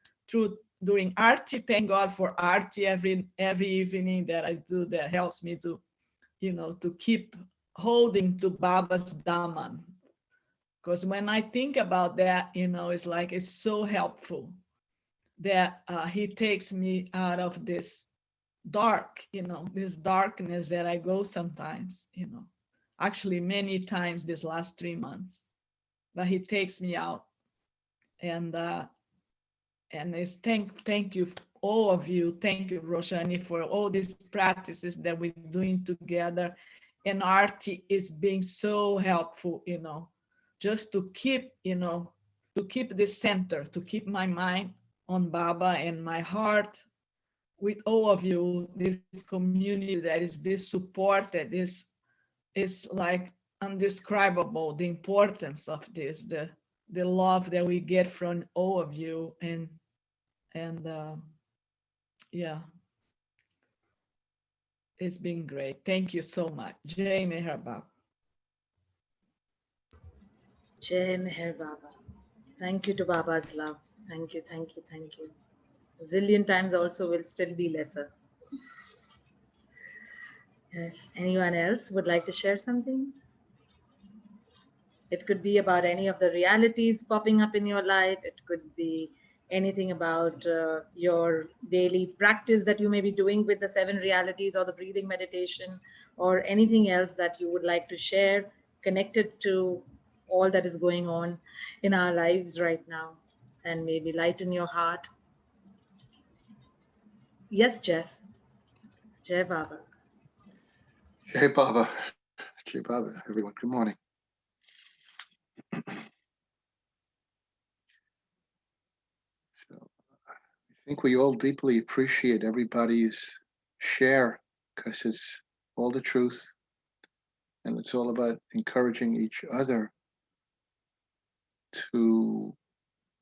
during Aarti, thank God for Aarti every evening that I do, that helps me to, to keep holding to Baba's Dhamman. Because when I think about that, it's like, it's so helpful that he takes me out of this dark, this darkness that I go sometimes, actually many times this last 3 months, but he takes me out. And it's thank you, all of you. Thank you, Roshani, for all these practices that we're doing together. And Aarti is being so helpful, just to keep, to keep the center, to keep my mind on Baba and my heart with all of you, this community that is this support, that is like undescribable, the importance of this, the love that we get from all of you. And yeah, it's been great. Thank you so much. Jai Meher Baba. Jai Meher Baba. Thank you to Baba's love. Thank you, thank you, thank you. A zillion times also will still be lesser. Yes. Anyone else would like to share something? It could be about any of the realities popping up in your life. It could be anything about your daily practice that you may be doing with the 7 realities or the breathing meditation, or anything else that you would like to share connected to all that is going on in our lives right now, and maybe lighten your heart. Yes, Jeff. Jai Baba. Jai Baba. Jai Baba, everyone. Good morning. So I think we all deeply appreciate everybody's share, because it's all the truth, and it's all about encouraging each other to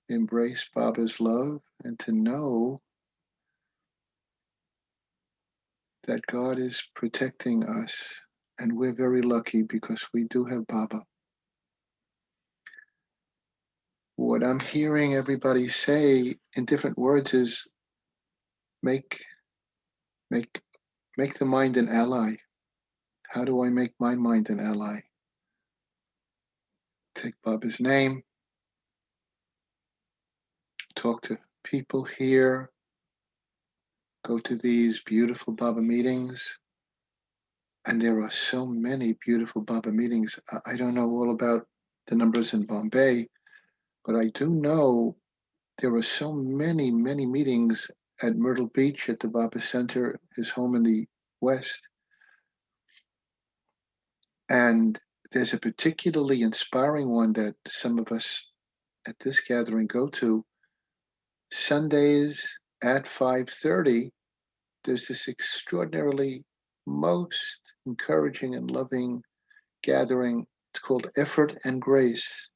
embrace Baba's love and to know that God is protecting us, and we're very lucky because we do have Baba. What I'm hearing everybody say in different words is make the mind an ally. How do I make my mind an ally? Take Baba's name, talk to people here, go to these beautiful Baba meetings. And there are so many beautiful Baba meetings. I don't know all about the numbers in Bombay, but I do know there were so many, many meetings at Myrtle Beach at the Baba Center, his home in the West. And there's a particularly inspiring one that some of us at this gathering go to. Sundays at 5:30, there's this extraordinarily most encouraging and loving gathering. It's called Effort and Grace.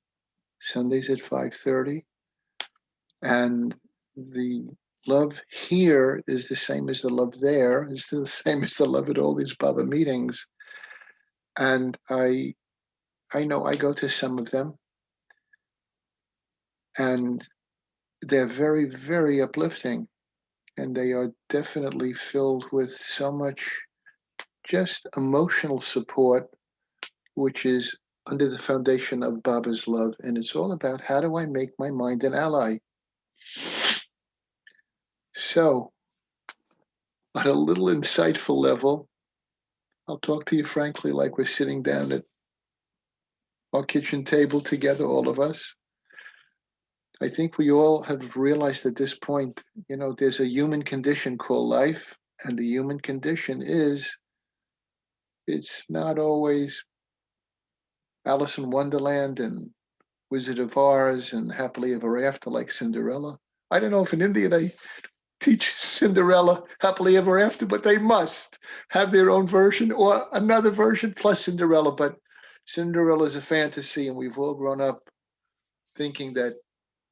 Sundays at 5:30. And the love here is the same as the love there. It's the same as the love at all these Baba meetings. And I know I go to some of them, and they're very, very uplifting. And they are definitely filled with so much just emotional support, which is under the foundation of Baba's love. And it's all about, how do I make my mind an ally? So, on a little insightful level, I'll talk to you frankly, like we're sitting down at our kitchen table together, all of us. I think we all have realized at this point, there's a human condition called life, and the human condition is, it's not always Alice in Wonderland and Wizard of Oz and happily ever after like Cinderella. I don't know if in India they teach Cinderella happily ever after, but they must have their own version or another version plus Cinderella. But Cinderella is a fantasy, and we've all grown up thinking that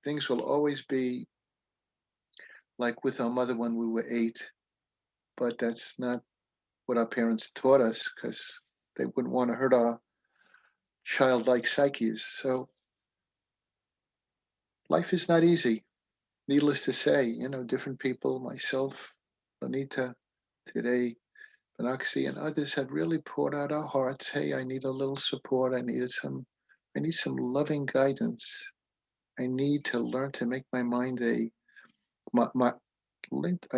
things will always be like with our mother when we were 8. But that's not what our parents taught us, because they wouldn't want to hurt our childlike psyches. So life is not easy. Needless to say, different people, myself, Lanita, today, Banaxi, and others have really poured out our hearts. Hey, I need a little support. I need some loving guidance. I need to learn to make my mind I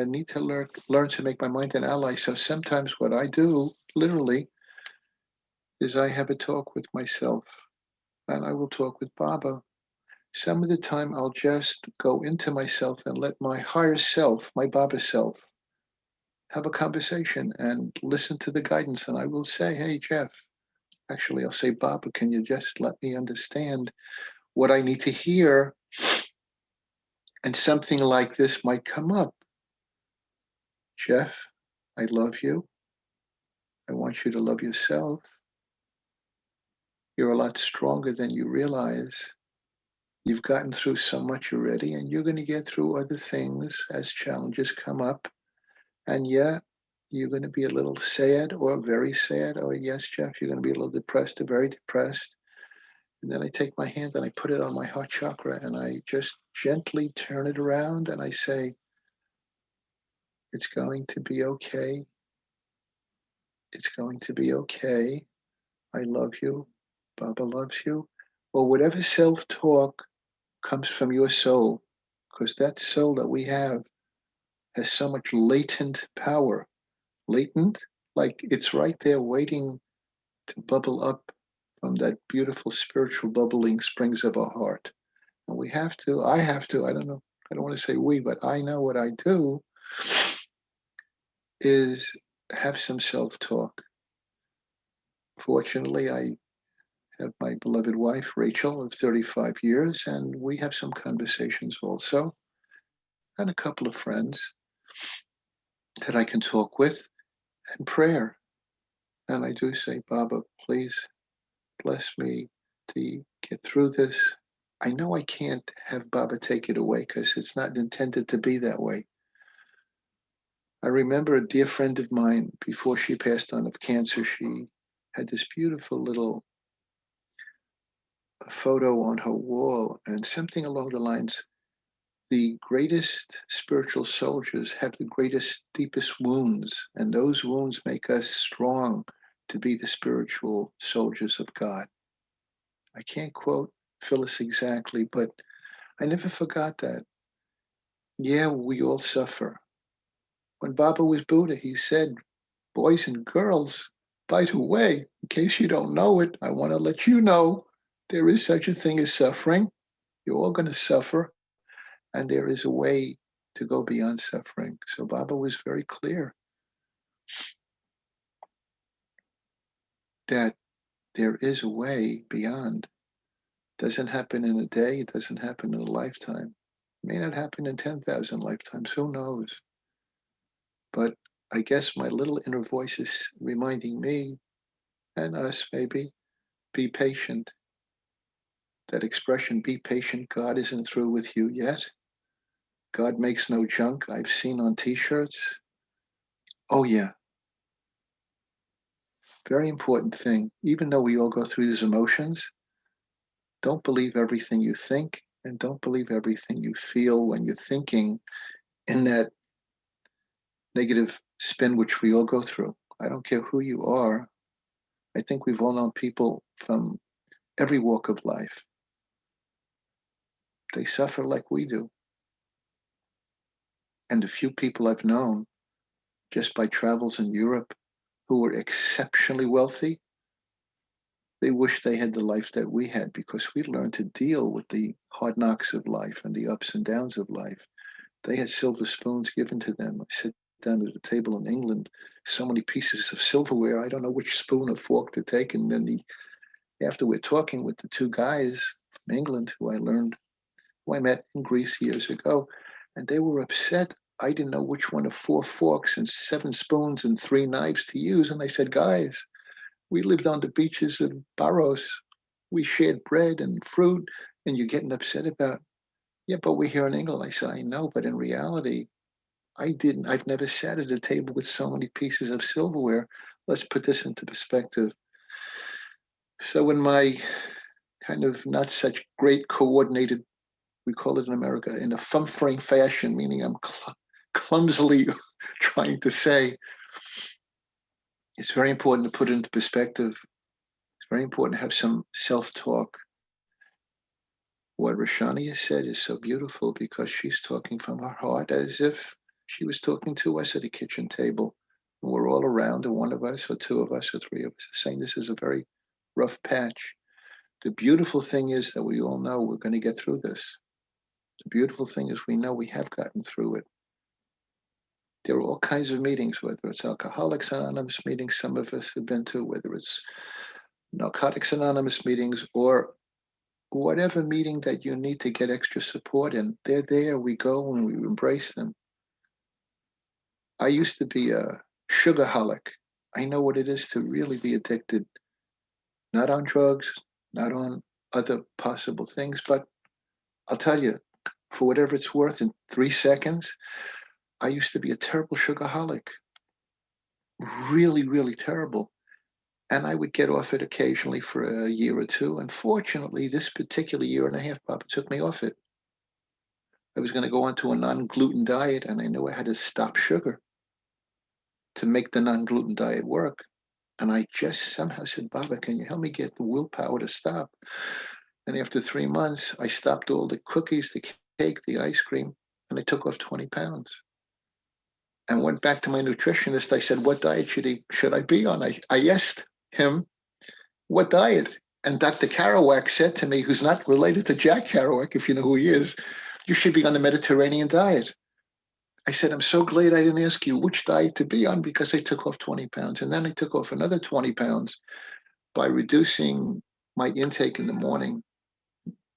need to learn to make my mind an ally. So sometimes what I do, literally, is I have a talk with myself, and I will talk with Baba. Some of the time I'll just go into myself and let my higher self, my Baba self, have a conversation and listen to the guidance. And I will say, hey, Jeff, actually, I'll say, Baba, can you just let me understand what I need to hear? And something like this might come up. Jeff, I love you. I want you to love yourself. You're a lot stronger than you realize. You've gotten through so much already, and you're going to get through other things as challenges come up. And yeah, you're going to be a little sad or very sad. Or yes, Jeff, you're going to be a little depressed or very depressed. And then I take my hand and I put it on my heart chakra, and I just gently turn it around and I say, it's going to be okay. It's going to be okay. I love you. Baba loves you. Or whatever self-talk comes from your soul, because that soul that we have has so much latent power. Latent, like it's right there waiting to bubble up from that beautiful spiritual bubbling springs of our heart. And I have to, I don't know, I don't want to say we, but I know what I do is have some self-talk. Fortunately, I have my beloved wife, Rachel, of 35 years, and we have some conversations also, and a couple of friends that I can talk with, and prayer. And I do say, Baba, please bless me to get through this. I know I can't have Baba take it away because it's not intended to be that way. I remember a dear friend of mine, before she passed on of cancer, she had this beautiful little photo on her wall, and something along the lines, the greatest spiritual soldiers have the greatest, deepest wounds, and those wounds make us strong to be the spiritual soldiers of God. I can't quote Phyllis exactly, but I never forgot that. Yeah, we all suffer. When Baba was Buddha, he said, boys and girls, by the way, in case you don't know it, I want to let you know there is such a thing as suffering. You're all going to suffer. And there is a way to go beyond suffering. So Baba was very clear that there is a way beyond. Doesn't happen in a day, it doesn't happen in a lifetime. It may not happen in 10,000 lifetimes, who knows? But I guess my little inner voice is reminding me and us maybe, be patient. That expression, be patient, God isn't through with you yet. God makes no junk, I've seen on t-shirts. Oh yeah, very important thing. Even though we all go through these emotions, don't believe everything you think and don't believe everything you feel when you're thinking in that negative spin which we all go through. I don't care who you are. I think we've all known people from every walk of life. They suffer like we do. And the few people I've known just by travels in Europe who were exceptionally wealthy, they wish they had the life that we had because we learned to deal with the hard knocks of life and the ups and downs of life. They had silver spoons given to them. I sit down at a table in England, so many pieces of silverware. I don't know which spoon or fork to take. And then after we're talking with the two guys from England who I met in Greece years ago, and they were upset. I didn't know which one of 4 forks and 7 spoons and 3 knives to use. And I said, guys, we lived on the beaches of Barros. We shared bread and fruit, and you're getting upset about, yeah, but we're here in England. I said, I know, but in reality, I've never sat at a table with so many pieces of silverware. Let's put this into perspective. So in my kind of not such great coordinated, we call it in America, in a fumfering fashion, meaning I'm clumsily trying to say, it's very important to put it into perspective. It's very important to have some self-talk. What Rashani has said is so beautiful because she's talking from her heart as if she was talking to us at a kitchen table. And we're all around, and one of us, or 2 of us, or 3 of us are saying this is a very rough patch. The beautiful thing is that we all know we're going to get through this. The beautiful thing is we know we have gotten through it. There are all kinds of meetings, whether it's Alcoholics Anonymous meetings some of us have been to, whether it's Narcotics Anonymous meetings, or whatever meeting that you need to get extra support in. They're there, we go and we embrace them. I used to be a sugarholic. I know what it is to really be addicted, not on drugs, not on other possible things, but I'll tell you, for whatever it's worth, in 3 seconds, I used to be a terrible sugarholic. Really, really terrible. And I would get off it occasionally for a year or 2. Unfortunately, this particular year and a half, Papa took me off it. I was going to go on to a non-gluten diet, and I knew I had to stop sugar to make the non-gluten diet work. And I just somehow said, Baba, can you help me get the willpower to stop? And after 3 months, I stopped all the cookies, the cake, the ice cream, and I took off 20 pounds. And went back to my nutritionist. I said, what diet should I be on? I asked him, what diet? And Dr. Kerouac said to me, who's not related to Jack Kerouac, if you know who he is, you should be on the Mediterranean diet. I said, I'm so glad I didn't ask you which diet to be on because I took off 20 pounds. And then I took off another 20 pounds by reducing my intake in the morning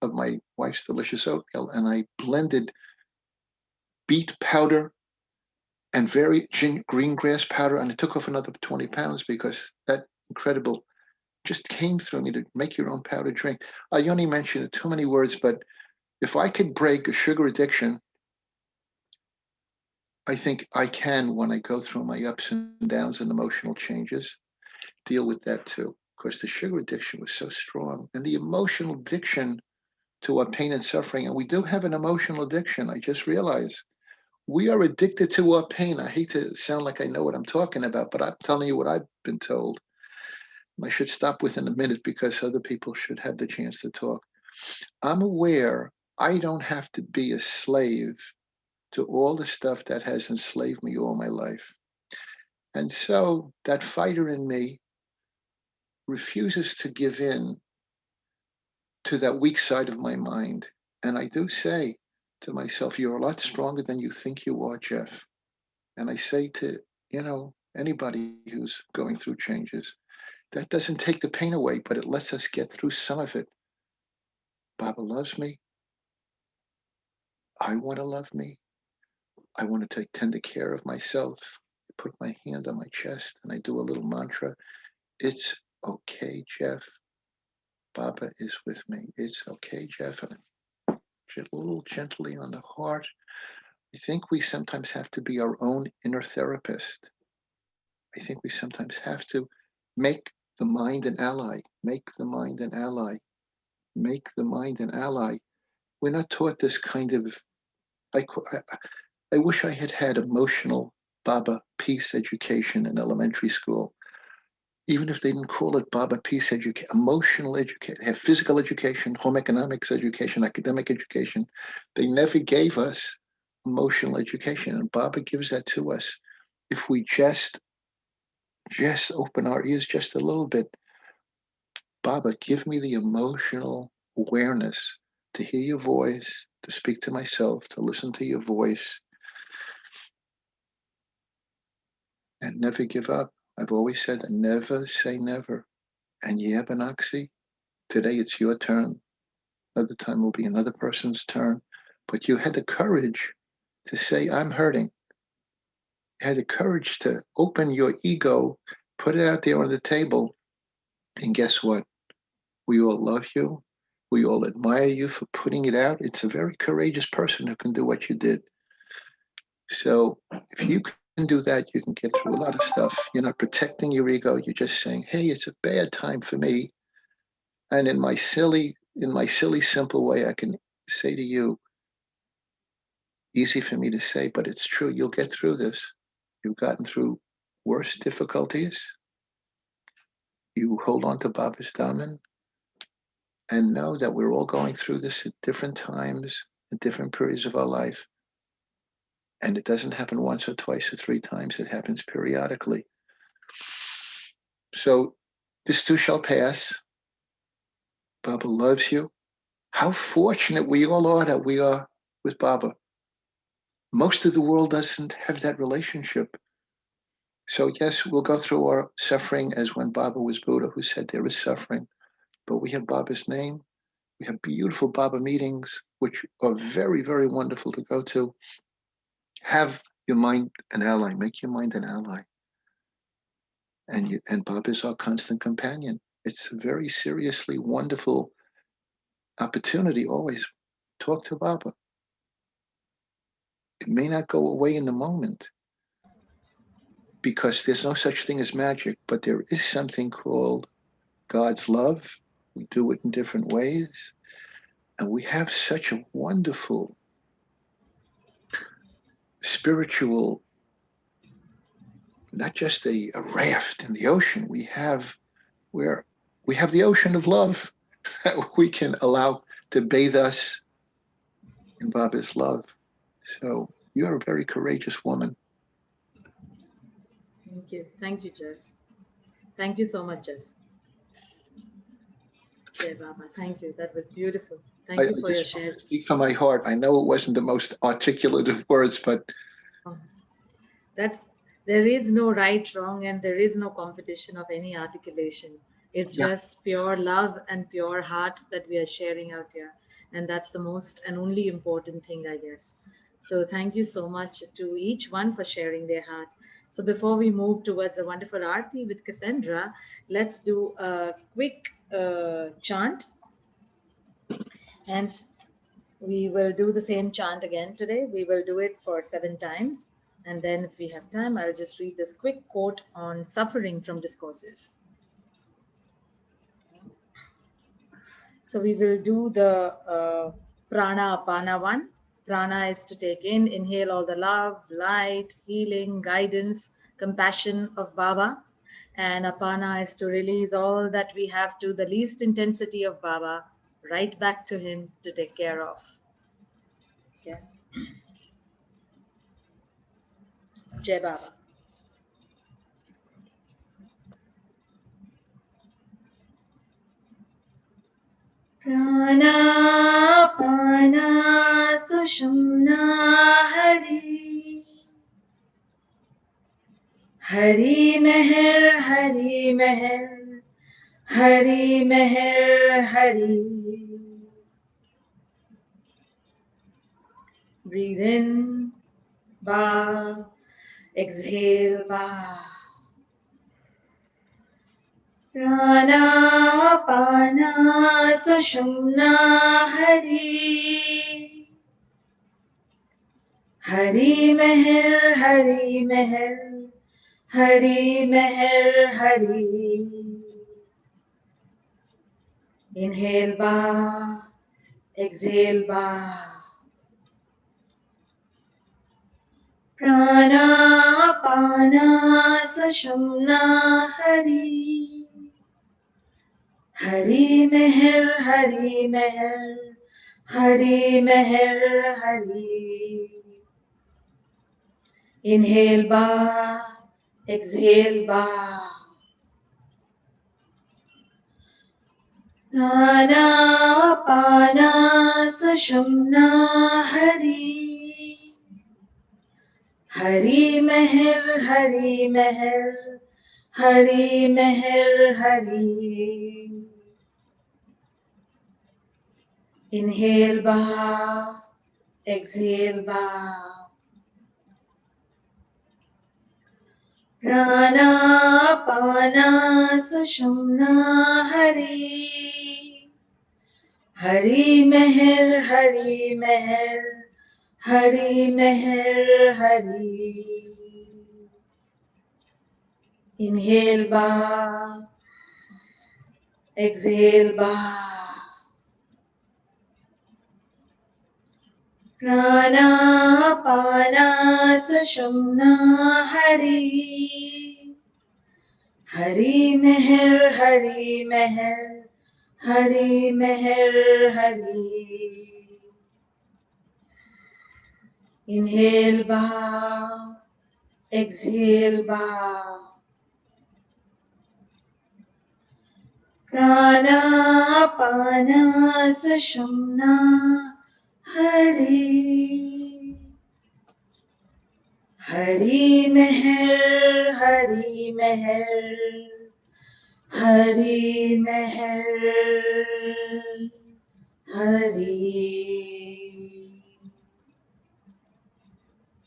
of my wife's delicious oatmeal. And I blended beet powder and very green grass powder. And I took off another 20 pounds because that incredible just came through me to make your own powder drink. I only mentioned it too many words, but if I could break a sugar addiction, I think I can, when I go through my ups and downs and emotional changes, deal with that too. Because the sugar addiction was so strong, and the emotional addiction to our pain and suffering. And we do have an emotional addiction. I just realized we are addicted to our pain. I hate to sound like I know what I'm talking about, but I'm telling you what I've been told. I should stop within a minute because other people should have the chance to talk. I'm aware I don't have to be a slave to all the stuff that has enslaved me all my life. And so that fighter in me refuses to give in to that weak side of my mind. And I do say, to myself, you're a lot stronger than you think you are, Jeff. And I say to, anybody who's going through changes, that doesn't take the pain away, but it lets us get through some of it. Baba loves me. I want to love me. I want to take tender care of myself. I put my hand on my chest and I do a little mantra. It's okay, Jeff. Baba is with me. It's okay, Jeff. And a little gently on the heart. I think we sometimes have to be our own inner therapist. I think we sometimes have to make the mind an ally, make the mind an ally, make the mind an ally. We're not taught this kind of, I wish I had had emotional Baba peace education in elementary school. Even if they didn't call it Baba peace education, emotional education, have physical education, home economics education, academic education. They never gave us emotional education. And Baba gives that to us. If we just open our ears just a little bit, Baba, give me the emotional awareness to hear your voice, to speak to myself, to listen to your voice, and never give up. I've always said that never say never. And yeah, Banaxi, today it's your turn. Another time will be another person's turn. But you had the courage to say, I'm hurting. You had the courage to open your ego, put it out there on the table. And guess what? We all love you. We all admire you for putting it out. It's a very courageous person who can do what you did. So if you can do that, you can get through a lot of stuff. You're not protecting your ego. You're just saying, hey, it's a bad time for me. And in my silly, simple way, I can say to you, easy for me to say, but it's true. You'll get through this. You've gotten through worse difficulties. You hold on to Baba's Daman and know that we're all going through this at different times, at different periods of our life. And it doesn't happen once or twice or three times. It happens periodically. So this too shall pass. Baba loves you. How fortunate we all are that we are with Baba. Most of the world doesn't have that relationship. So yes, we'll go through our suffering as when Baba was Buddha, who said there is suffering. But we have Baba's name. We have beautiful Baba meetings, which are very, very wonderful to go to. Have your mind an ally. Make your mind an ally. And Baba is our constant companion. It's a very seriously wonderful opportunity always. Talk to Baba. It may not go away in the moment because there's no such thing as magic, but there is something called God's love. We do it in different ways. And we have such a wonderful spiritual, not just a raft in the ocean. We have the ocean of love that we can allow to bathe us in Baba's love. So you're a very courageous woman. Thank you. Thank you, Jeff. Thank you so much, Jeff. Jai Baba. Thank you. That was beautiful. I Thank you for your just share. speak from my heart. I know it wasn't the most articulate of words, but That's there is no right, wrong, and there is no competition of any articulation. It's yeah, just pure love and pure heart that we are sharing out here. And that's the most and only important thing, I guess. So thank you so much to each one for sharing their heart. So before we move towards a wonderful Aarti with Cassandra, let's do a quick chant. And we will do the same chant again today. We will do it for 7 times. And then, if we have time, I'll just read this quick quote on suffering from Discourses. So, we will do the prana apana one. Prana is to take in, inhale all the love, light, healing, guidance, compassion of Baba. And apana is to release all that we have to the least intensity of Baba, right back to Him to take care of. Okay. Jai Baba. Prana Pana sushumna hari. Hari meher, hari meher, hari meher, hari. Breathe in, ba. Exhale, ba. Prana, apana, sushumna hari. Hari meher, hari meher, hari meher, hari. Inhale, ba. Exhale, ba. Prana, apana, sushumna hari. Hari meher, hari meher, hari meher, hari. Inhale, ba. Exhale, ba. Prana, apana, sushumna hari. Hari meher, hari meher, hari meher, hari. Inhale, ba. Exhale, ba. Prana, apana, sushumna hari. Hari meher, hari meher, hari meher, hari. Inhale, ba. Exhale, ba. Prana, apana, sushumna hari. Hari meher, hari meher, hari meher, hari. Inhale, ba. Exhale, ba. Prana, apana, sushumna hari. Hari meher, hari meher, hari meher, hari.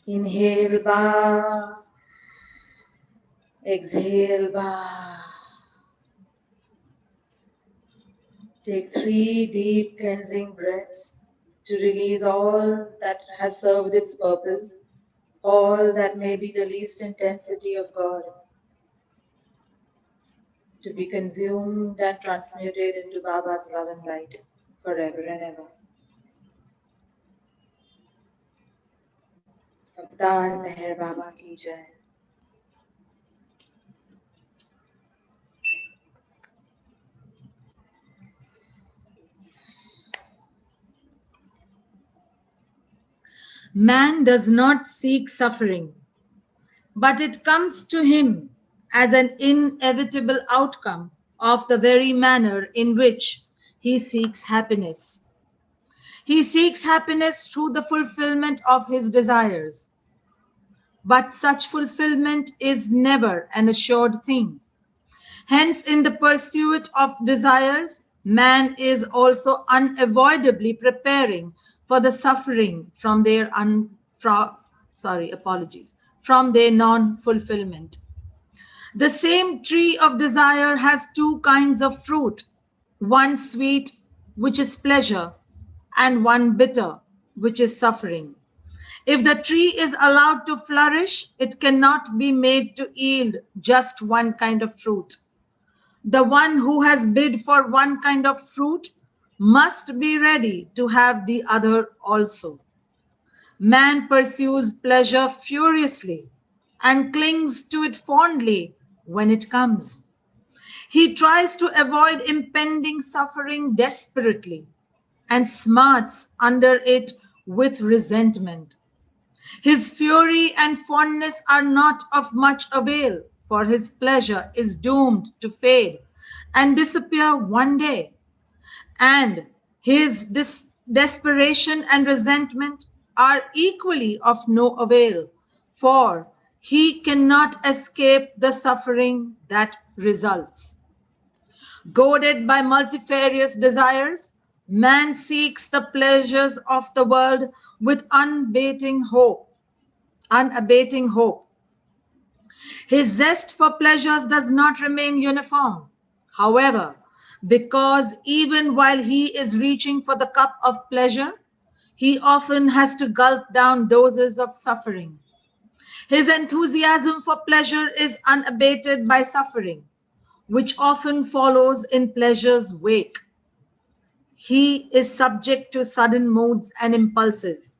Inhale, ba. Exhale, ba. Take 3 deep cleansing breaths to release all that has served its purpose, all that may be the least intensity of God, to be consumed and transmuted into Baba's love and light forever and ever. Avtar Meher Baba ki jai. Man does not seek suffering, but it comes to him as an inevitable outcome of the very manner in which he seeks happiness. He seeks happiness through the fulfillment of his desires. But such fulfillment is never an assured thing. Hence, in the pursuit of desires, man is also unavoidably preparing for the suffering from their from their non-fulfillment. The same tree of desire has 2 kinds of fruit, one sweet, which is pleasure, and one bitter, which is suffering. If the tree is allowed to flourish, it cannot be made to yield just one kind of fruit. The one who has bid for one kind of fruit must be ready to have the other also. Man pursues pleasure furiously and clings to it fondly when it comes. He tries to avoid impending suffering desperately and smarts under it with resentment. His fury and fondness are not of much avail, for his pleasure is doomed to fade and disappear one day, and his desperation, and resentment are equally of no avail, for he cannot escape the suffering that results. Goaded by multifarious desires, man seeks the pleasures of the world with unabating hope. His zest for pleasures does not remain uniform. However, because even while he is reaching for the cup of pleasure, he often has to gulp down doses of suffering. His enthusiasm for pleasure is unabated by suffering, which often follows in pleasure's wake. He is subject to sudden moods and impulses.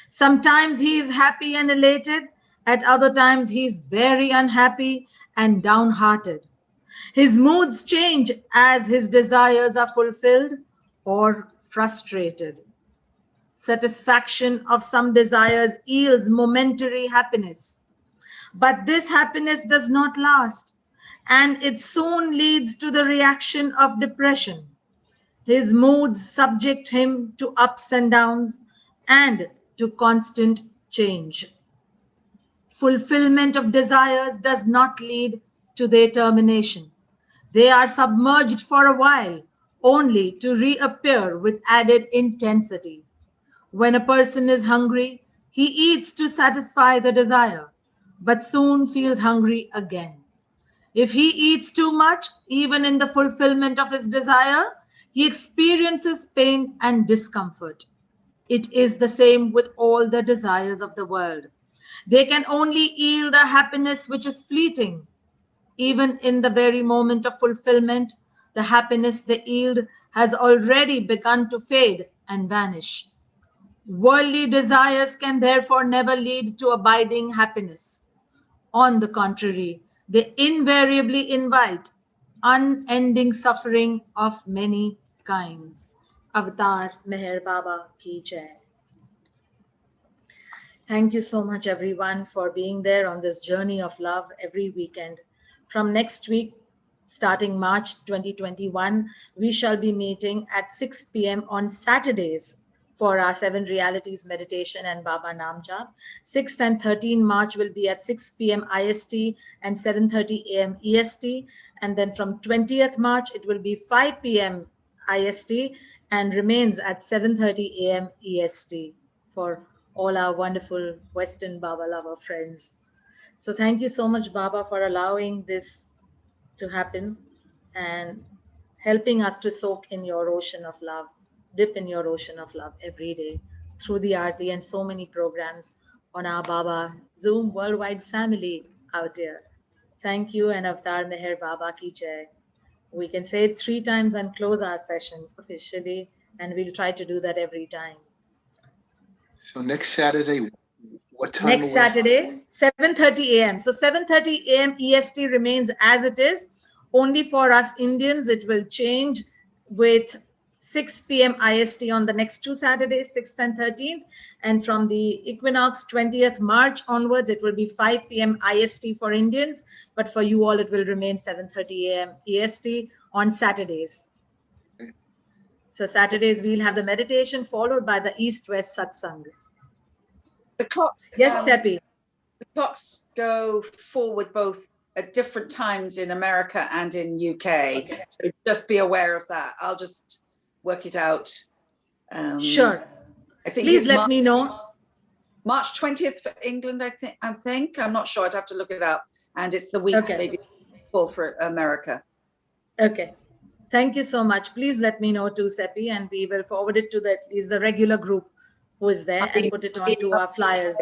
Sometimes he is happy and elated, at other times he is very unhappy and downhearted. His moods change as his desires are fulfilled or frustrated. Satisfaction of some desires yields momentary happiness, but this happiness does not last, and it soon leads to the reaction of depression. His moods subject him to ups and downs and to constant change. Fulfillment of desires does not lead to their termination. They are submerged for a while, only to reappear with added intensity. When a person is hungry, he eats to satisfy the desire, but soon feels hungry again. If he eats too much, even in the fulfillment of his desire, he experiences pain and discomfort. It is the same with all the desires of the world. They can only yield a happiness which is fleeting. Even in the very moment of fulfillment, the happiness they yield has already begun to fade and vanish. Worldly desires can therefore never lead to abiding happiness. On the contrary, they invariably invite unending suffering of many kinds. Avatar Meher Baba Ki Jai. Thank you so much, everyone, for being there on this journey of love every weekend. From next week, starting March 2021, we shall be meeting at 6 p.m. on Saturdays for our 7 realities meditation and Baba Naam Jap. 6th and 13th March will be at 6 p.m. IST and 7:30 a.m. EST. And then from 20th March, it will be 5 p.m. IST and remains at 7:30 a.m. EST for all our wonderful Western Baba lover friends. So thank you so much, Baba, for allowing this to happen and helping us to soak in your ocean of love, dip in your ocean of love every day through the Aarti and so many programs on our Baba Zoom worldwide family out there. Thank you, and Avatar Meher Baba Ki Jai. We can say it 3 times and close our session officially, and we'll try to do that every time. So next Saturday, what time? Next Saturday, 7:30 a.m. So 7:30 a.m. EST remains as it is. Only for us Indians, it will change with 6 p.m. IST on the next 2 Saturdays, 6th and 13th. And from the equinox 20th March onwards, it will be 5 p.m. IST for Indians. But for you all, it will remain 7:30 a.m. EST on Saturdays. Okay. So Saturdays, we'll have the meditation followed by the East-West Satsang. The clocks. Yes, Seppi. The clocks go forward both at different times in America and in UK. Okay. So just be aware of that. I'll just work it out. Sure. I think Please it's let me know. March 20th for England. I think. I'm not sure. I'd have to look it up. And it's the week Okay. maybe for America. Okay. Thank you so much. Please let me know too, Seppi, and we will forward it to the regular group who is there and put it onto our flyers.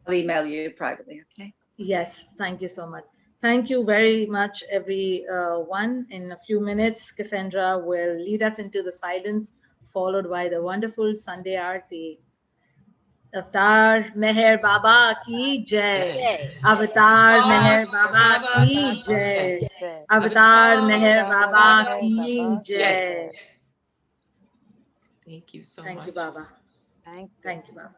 I'll email you privately, okay? Yes, thank you so much. Thank you very much, everyone. In a few minutes, Cassandra will lead us into the silence, followed by the wonderful Sunday Aarti. Avatar Meher Baba Ki Jai. Avatar Meher Baba Ki Jai. Avatar Meher Baba Ki Jai. Thank you so Thank much. you, Baba. Thank you. Thank you, Baba.